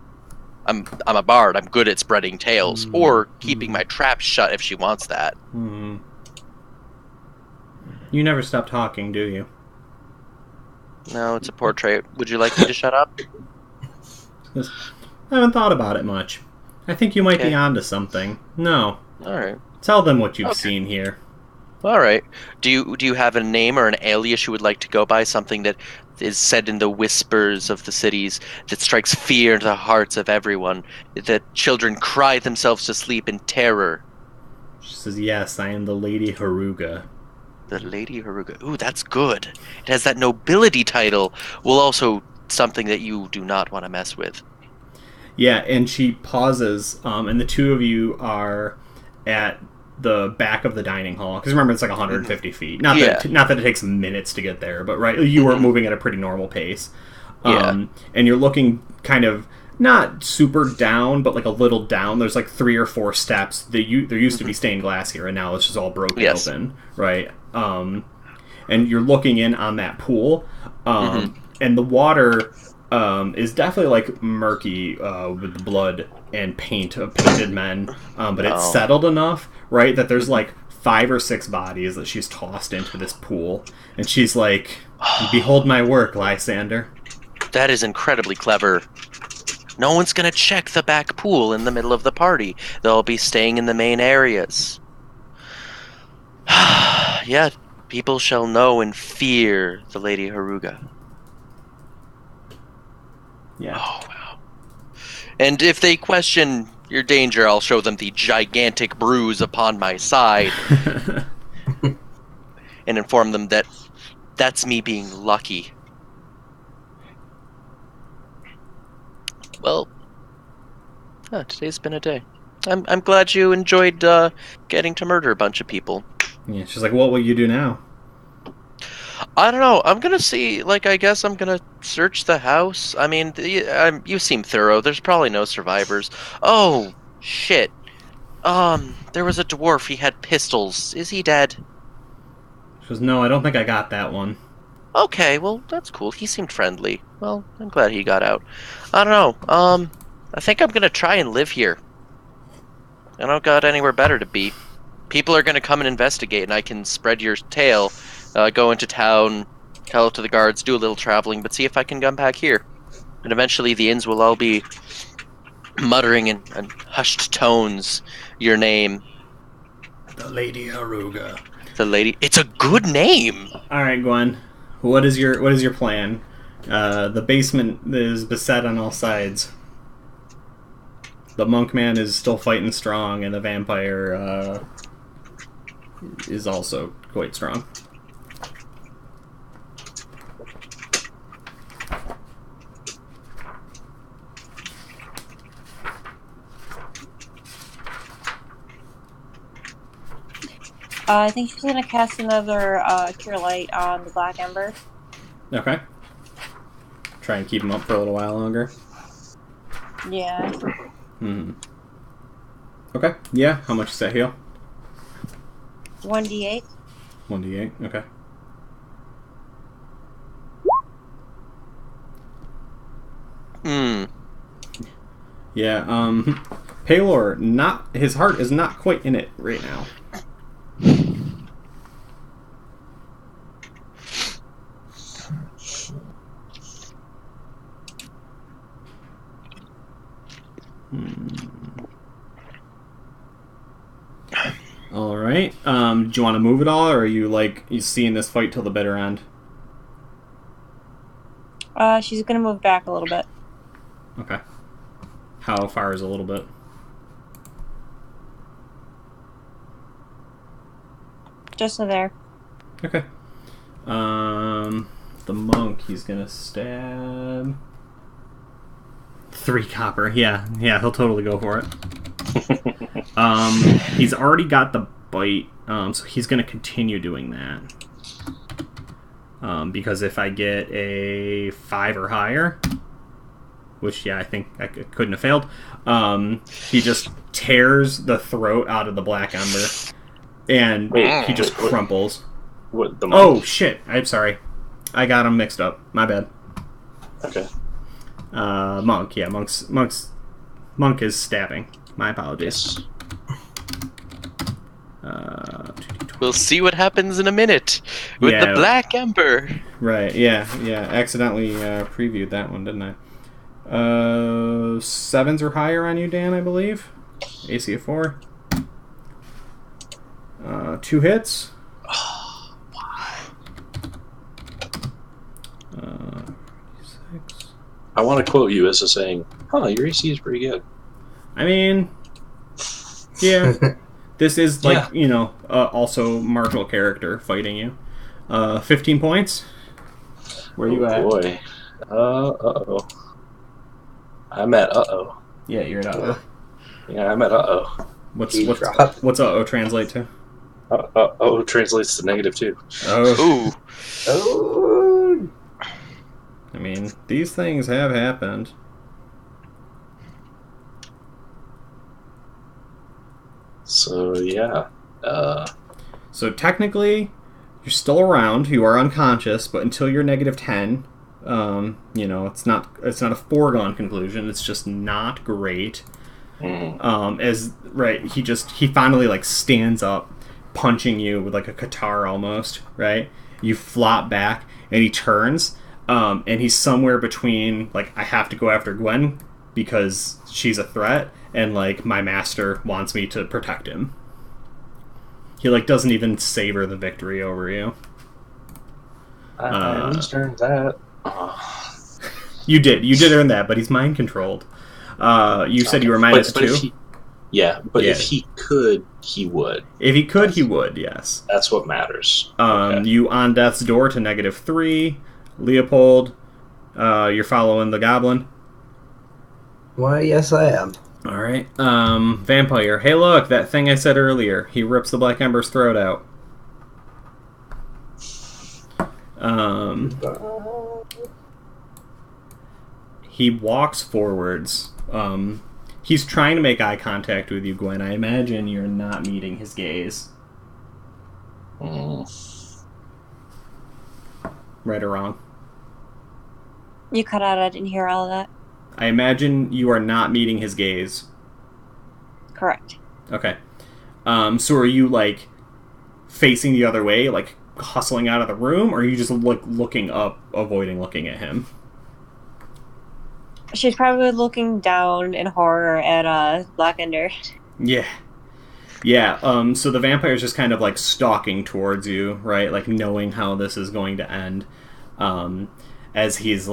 I'm a bard. I'm good at spreading tales, or keeping my trap shut if she wants that. You never stop talking, do you? No, it's a portrait. Would you like me to shut up? I haven't thought about it much. I think you might be onto something. No. Alright. Tell them what you've seen here. Alright. Do you have a name or an alias you would like to go by? Something that is said in the whispers of the cities, that strikes fear into the hearts of everyone, that children cry themselves to sleep in terror. She says, yes, I am the Lady Haruga. The Lady Haruga. Ooh, that's good. It has that nobility title. Well, also something that you do not want to mess with. Yeah, and she pauses, and the two of you are at the back of the dining hall. Because remember, it's like 150 feet. Not that it takes minutes to get there, but right, you were moving at a pretty normal pace. And you're looking kind of not super down, but like a little down. There's like 3 or 4 steps. There used to be stained glass here, and now it's just all broken open, right? And you're looking in on that pool, and the water is definitely like murky with blood and paint of painted men, but it's settled enough, right, that there's like 5 or 6 bodies that she's tossed into this pool, and she's like, behold my work, Lysander. That is incredibly clever. No one's gonna check the back pool in the middle of the party. They'll be staying in the main areas. Yeah, people shall know and fear the Lady Haruga. Yeah. Oh, wow. And if they question your danger, I'll show them the gigantic bruise upon my side. And inform them that that's me being lucky. Well, today's been a day. I'm glad you enjoyed getting to murder a bunch of people. Yeah, she's like, what will you do now? I don't know. I'm gonna see. I guess I'm gonna search the house. I mean, you seem thorough. There's probably no survivors. Oh shit. There was a dwarf. He had pistols. Is he dead? She goes, no, I don't think I got that one. Okay, well that's cool. He seemed friendly. Well, I'm glad he got out. I don't know. I think I'm gonna try and live here. I don't got anywhere better to be. People are gonna come and investigate, and I can spread your tale. Go into town, tell it to the guards, do a little traveling, but see if I can come back here. And eventually the inns will all be muttering in hushed tones your name. The Lady Haruga. The Lady... It's a good name! Alright, Gwen. What is your plan? The basement is beset on all sides. The monk man is still fighting strong, and the vampire is also quite strong. I think she's gonna cast another Cure Light on the Black Ember. Okay. Try and keep him up for a little while longer. Yeah. Okay. Yeah. How much does that heal? 1d8. 1d8. Okay. Yeah. Paylor, his heart is not quite in it right now. All right. Do you want to move at all, or are you seeing this fight till the bitter end? She's gonna move back a little bit. Okay. How far is a little bit? Just so there. Okay. The monk, he's gonna stab 3 copper. Yeah, he'll totally go for it. He's already got the bite, so he's gonna continue doing that. Because if I get a 5 or higher, which I think I couldn't have failed, he just tears the throat out of the Black Ember, and he just crumples. What the Oh monk? shit! I'm sorry, I got him mixed up. My bad. Okay. Monk. Yeah, monk is stabbing. My apologies. Yes. We'll see what happens in a minute with the Black Ember. Right. Yeah. Accidentally previewed that one, didn't I? 7s or higher on you, Dan, I believe. AC of 4. 2 hits. Uh, 6. I want to quote you as saying, your AC is pretty good. I mean, yeah. This is also martial character fighting you. 15 points. Where are you at? Boy. Uh-oh. I'm at uh-oh. Yeah, you're at uh-oh. Yeah, I'm at uh-oh. What's uh-oh translate to? Uh-oh translates to -2. Oh. Ooh. Oh. I mean, these things have happened. So, yeah. So technically, you're still around. You are unconscious, but until you're -10, it's not a foregone conclusion. It's just not great. He finally stands up, punching you with like a guitar almost. Right, you flop back, and he turns, and he's somewhere between I have to go after Gwen because she's a threat, and my master wants me to protect him. He doesn't even savor the victory over you. I at least earned that. You did earn that, but he's mind controlled. You said you were -2. If he could, he would. If he could, he would. Yes. That's what matters. You on death's door to -3. Leopold, you're following the goblin. Why, yes, I am. All right. Vampire. Hey, look, that thing I said earlier. He rips the Black Ember's throat out. He walks forwards. He's trying to make eye contact with you, Gwen. I imagine you're not meeting his gaze. Right or wrong? You cut out. I didn't hear all of that. I imagine you are not meeting his gaze. Correct. Okay. So are you, facing the other way, hustling out of the room, or are you just, looking up, avoiding looking at him? She's probably looking down in horror at Blackender. Yeah. Yeah, so the vampire's just kind of, stalking towards you, right? Knowing how this is going to end. As he's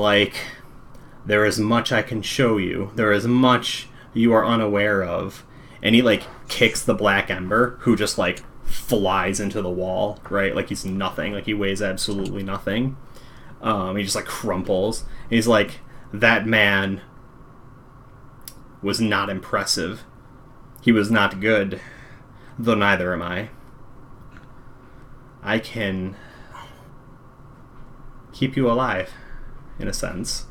there is much I can show you. There is much you are unaware of. And he, kicks the Black Ember, who just, flies into the wall, right? He's nothing. He weighs absolutely nothing. He just, crumples. And he's that man was not impressive. He was not good, though neither am I. I can keep you alive, in a sense.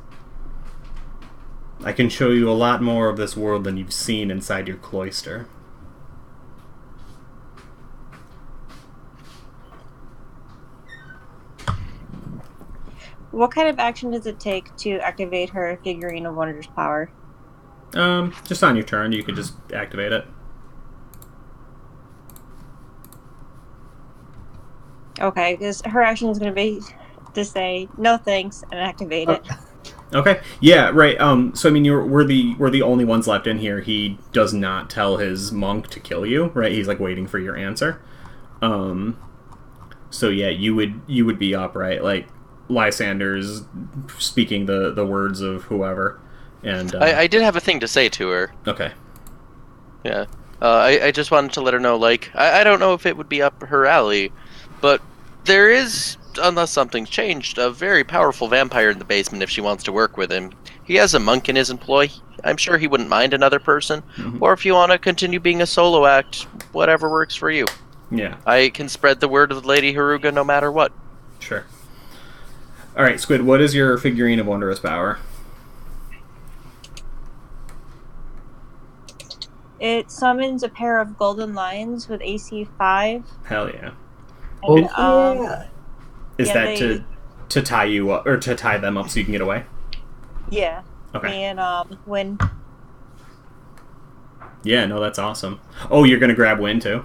I can show you a lot more of this world than you've seen inside your cloister. What kind of action does it take to activate her Figurine of Wonder's power? Just on your turn, you could just activate it. Okay, because her action is going to be to say, no thanks, and activate it. Okay. Yeah. Right. So I mean, we're the only ones left in here. He does not tell his monk to kill you. Right. He's like waiting for your answer. So yeah, you would be up, right? Like Lysander's speaking the words of whoever, and I did have a thing to say to her. Okay. Yeah. I just wanted to let her know, like, I don't know if it would be up her alley, but there is, unless something's changed, a very powerful vampire in the basement if she wants to work with him. He has a monk in his employ. I'm sure he wouldn't mind another person. Mm-hmm. Or if you want to continue being a solo act, whatever works for you. Yeah. I can spread the word of Lady Haruga no matter what. Sure. Alright, Squid, what is your figurine of wondrous power? It summons a pair of golden lions with AC 5. Hell yeah. And, yeah. Is that to tie you up, or to tie them up so you can get away? Yeah. Okay. And Win. Yeah, no, that's awesome. Oh, you're gonna grab Win too?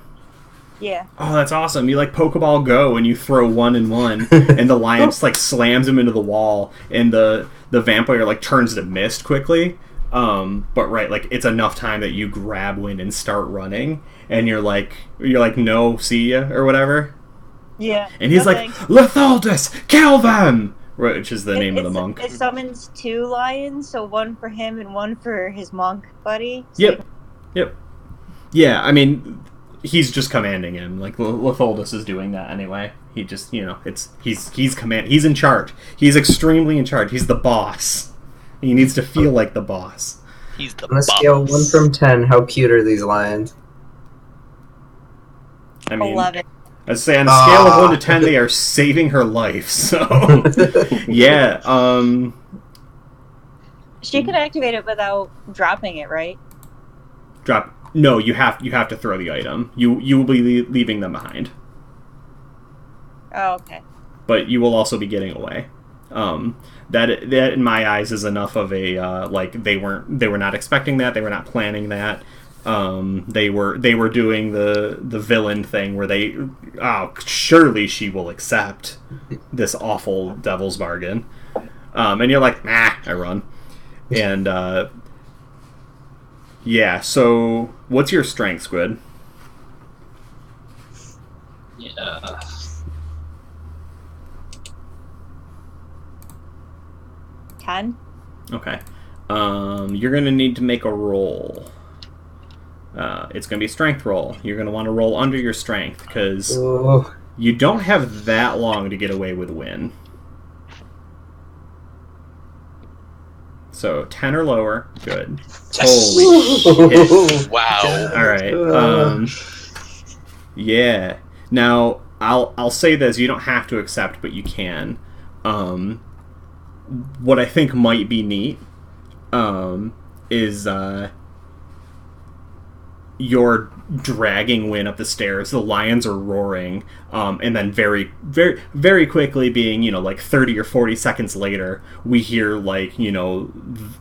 Yeah. Oh, that's awesome. You like Pokeball Go and you throw 1 and 1 and the lion just like slams him into the wall and the vampire like turns to mist quickly. But right, like it's enough time that you grab Win and start running and you're like no, see ya or whatever. Yeah. And he's like, Lethaldus, kill them! Which is the name of the monk. It summons 2 lions, so 1 for him and 1 for his monk buddy. So Yep. Yeah, I mean, he's just commanding him. Like Lethaldus is doing that anyway. He just, he's in charge. He's extremely in charge. He's the boss. He needs to feel like the boss. He's the On a boss. scale 1 from 10, how cute are these lions? I mean, 11. I'd say on a scale of 1 to 10, they are saving her life. So, yeah. She can activate it without dropping it, right? No, you have to throw the item. You will be leaving them behind. Oh, okay. But you will also be getting away. That in my eyes is enough of a like they were not expecting that, they were not planning that. They were doing the villain thing where they surely she will accept this awful devil's bargain. And you're like, nah, I run. And yeah, so what's your strength, Squid? Yeah. Ten. Okay. You're gonna need to make a roll. It's gonna be a strength roll. You're gonna want to roll under your strength because you don't have that long to get away with Win. So 10 or lower, good. Yes. Holy shit! Wow. All right. Yeah. Now I'll say this: you don't have to accept, but you can. What I think might be neat is you're dragging Win up the stairs. The lions are roaring, and then very, very, very quickly, being like 30 or 40 seconds later, we hear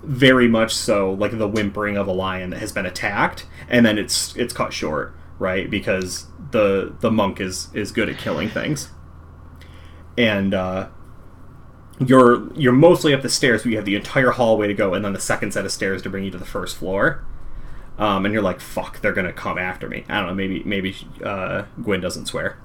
very much so like the whimpering of a lion that has been attacked, and then it's cut short, right? Because the monk is good at killing things, and you're mostly up the stairs, but you have the entire hallway to go, and then the second set of stairs to bring you to the first floor. And you're like, fuck, they're gonna come after me. I don't know, maybe Gwen doesn't swear.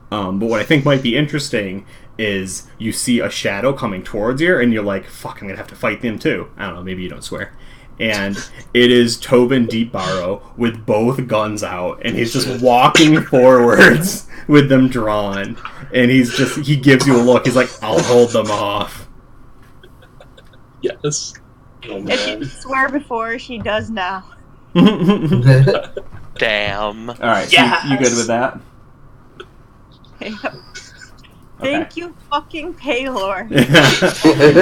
But what I think might be interesting is you see a shadow coming towards you, and you're like, fuck, I'm gonna have to fight them too. I don't know, maybe you don't swear. And it is Tobin Deepbarrow with both guns out, and he's just walking forwards with them drawn. And he gives you a look, he's like, I'll hold them off. Yes. Oh, If she didn't swear before, she does now. Damn. Alright, so you good with that? Thank you, fucking Paylor.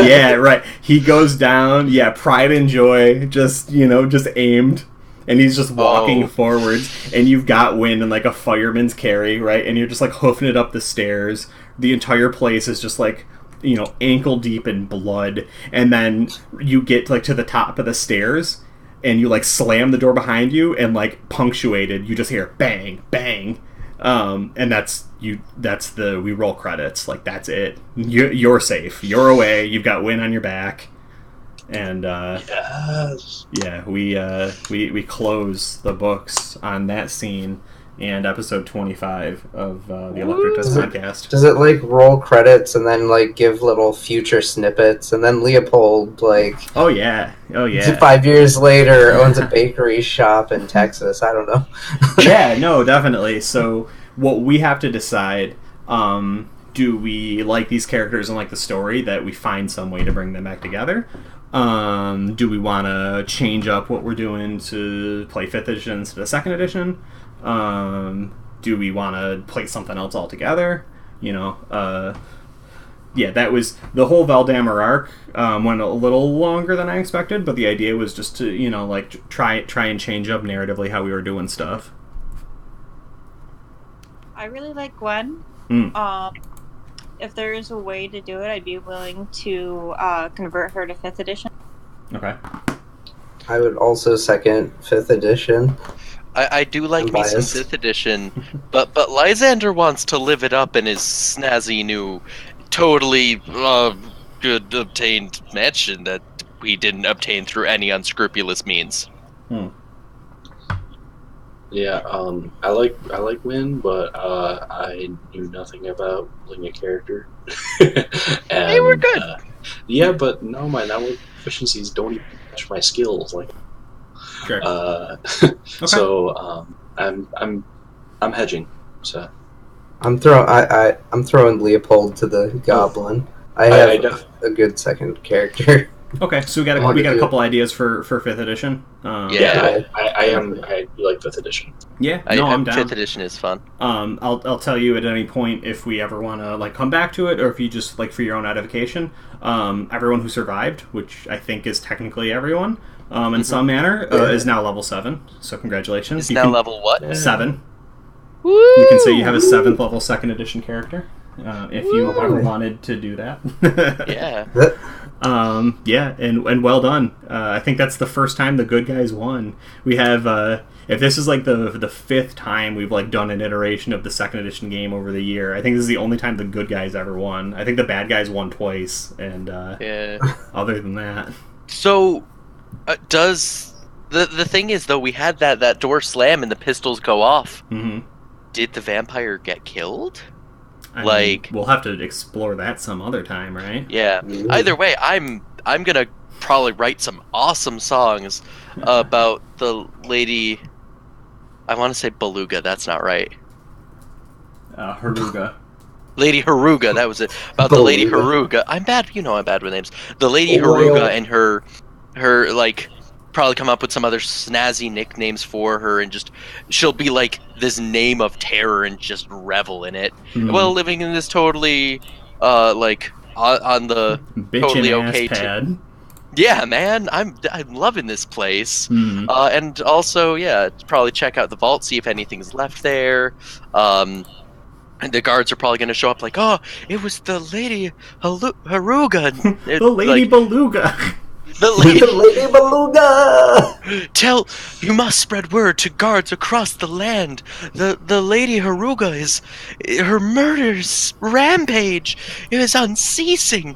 Yeah, right. He goes down, pride and joy, just aimed. And he's just walking forwards, and you've got Win in like a fireman's carry, right? And you're just like hoofing it up the stairs. The entire place is just like, ankle deep in blood. And then you get like to the top of the stairs, and you like slam the door behind you, and like punctuated, you just hear bang, bang. And we roll credits. Like, that's it. You're safe. You're away. You've got Win on your back. And Yes. yeah, we close the books on that scene and episode 25 of the Electric Dust podcast. Does it like roll credits and then like give little future snippets, and then Leopold like Oh yeah. 5 years later owns a bakery shop in Texas? I don't know. Yeah, no, definitely. So what we have to decide, do we like these characters and like the story that we find some way to bring them back together? Do we want to change up what we're doing to play 5th edition instead of 2nd edition? Do we want to play something else altogether? Yeah, that was the whole Velldammer arc. Went a little longer than I expected, but the idea was just to like try and change up narratively how we were doing stuff. I really like Gwen. If there is a way to do it, I'd be willing to convert her to 5th edition. Okay. I would also second 5th edition. I do like me some 5th edition, but Lysander wants to live it up in his snazzy new, totally good obtained mansion that we didn't obtain through any unscrupulous means. Yeah, I like Win, but I knew nothing about playing a character. And, Hey, we're good. Yeah, but no, my network efficiencies don't even match my skills. Like, Sure. okay. So I'm hedging. So I'm throwing Leopold to the goblin. I have a good second character. Okay, so we got a couple ideas for 5th edition. Yeah. I do like 5th edition. Yeah, I'm down. 5th edition is fun. I'll tell you at any point if we ever want to like come back to it, or if you just like for your own edification. Everyone who survived, which I think is technically everyone, in some manner, is now level 7. So congratulations. Level what? 7. Woo! You can say you have a 7th level 2nd edition character, if you ever wanted to do that. Yeah. Yeah, and well done. I think that's the first time the good guys won. We have, if this is like the 5th time we've like done an iteration of the 2nd edition game over the year, I think this is the only time the good guys ever won. I think the bad guys won twice, and other than that. So, does the thing is though, we had that door slam and the pistols go off. Mm-hmm. Did the vampire get killed? I mean, we'll have to explore that some other time, right? Yeah. Either way, I'm gonna probably write some awesome songs about the lady. I want to say Beluga. That's not right. Haruga. Lady Haruga. That was it. About the Lady Haruga. I'm bad. I'm bad with names. The Lady Haruga and her like. Probably come up with some other snazzy nicknames for her, and just she'll be like this name of terror and just revel in it. Well, living in this totally like on the bitchin' totally ass okay pad. Yeah, man, I'm loving this place. And also, yeah, probably check out the vault, see if anything's left there. And the guards are probably going to show up like, oh, it was the Lady Haruga. The Lady Beluga. The Lady Beluga! You must spread word to guards across the land. The Lady Haruga her murders rampage is unceasing.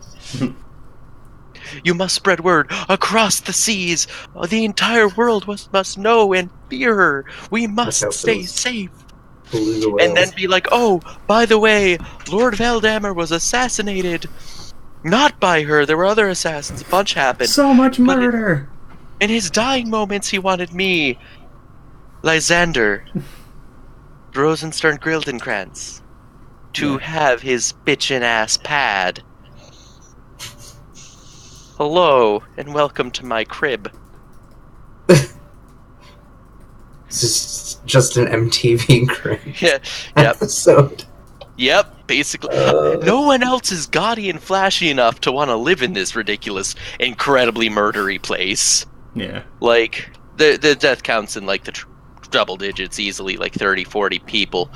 You must spread word across the seas. The entire world must know and fear her. We must stay safe. And then be like, oh, by the way, Lord Velldammer was assassinated. Not by her. There were other assassins. A bunch happened. So much murder. In his dying moments, he wanted me, Lysander, Rosenstern Grildenkrantz, to have his bitchin' ass pad. Hello, and welcome to my crib. This is just an MTV crib episode. Yep, basically. No one else is gaudy and flashy enough to want to live in this ridiculous, incredibly murdery place. Yeah. Like, the death counts in, like, the double digits easily, like 30, 40 people.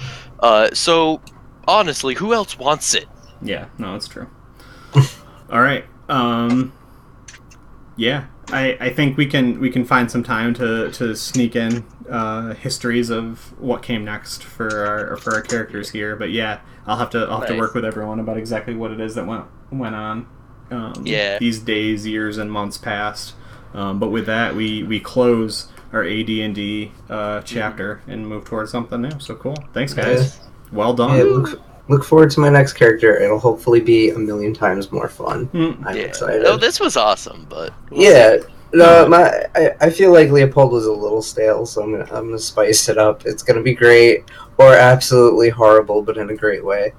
So, honestly, who else wants it? Yeah, no, that's true. All right. Yeah, I think we can find some time to sneak in histories of what came next for our characters here. But yeah, I'll have to work with everyone about exactly what it is that went on. these days, years, and months passed. But with that, we close our AD&D chapter and move towards something new. So cool. Thanks, guys. Well done. Yeah, look forward to my next character. It'll hopefully be a million times more fun. I'm excited. Oh, this was awesome, but I feel like Leopold was a little stale, so I'm gonna spice it up. It's gonna be great or absolutely horrible, but in a great way.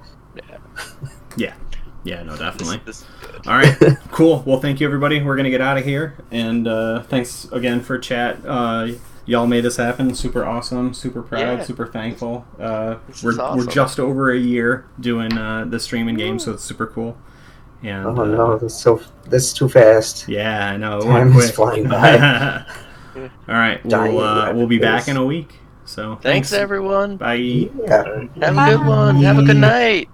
Yeah, no, definitely. This is good. All right, cool. Well, thank you, everybody. We're going to get out of here. And thanks again for chat. Y'all made this happen. Super awesome. Super proud. Super thankful. We're just over a year doing the streaming game, so it's super cool. And, oh, no. This is too fast. Yeah, I know. Time is flying by. All right. We'll be back in a week. So thanks everyone. Bye. Yeah. Have a good one. Have a good night.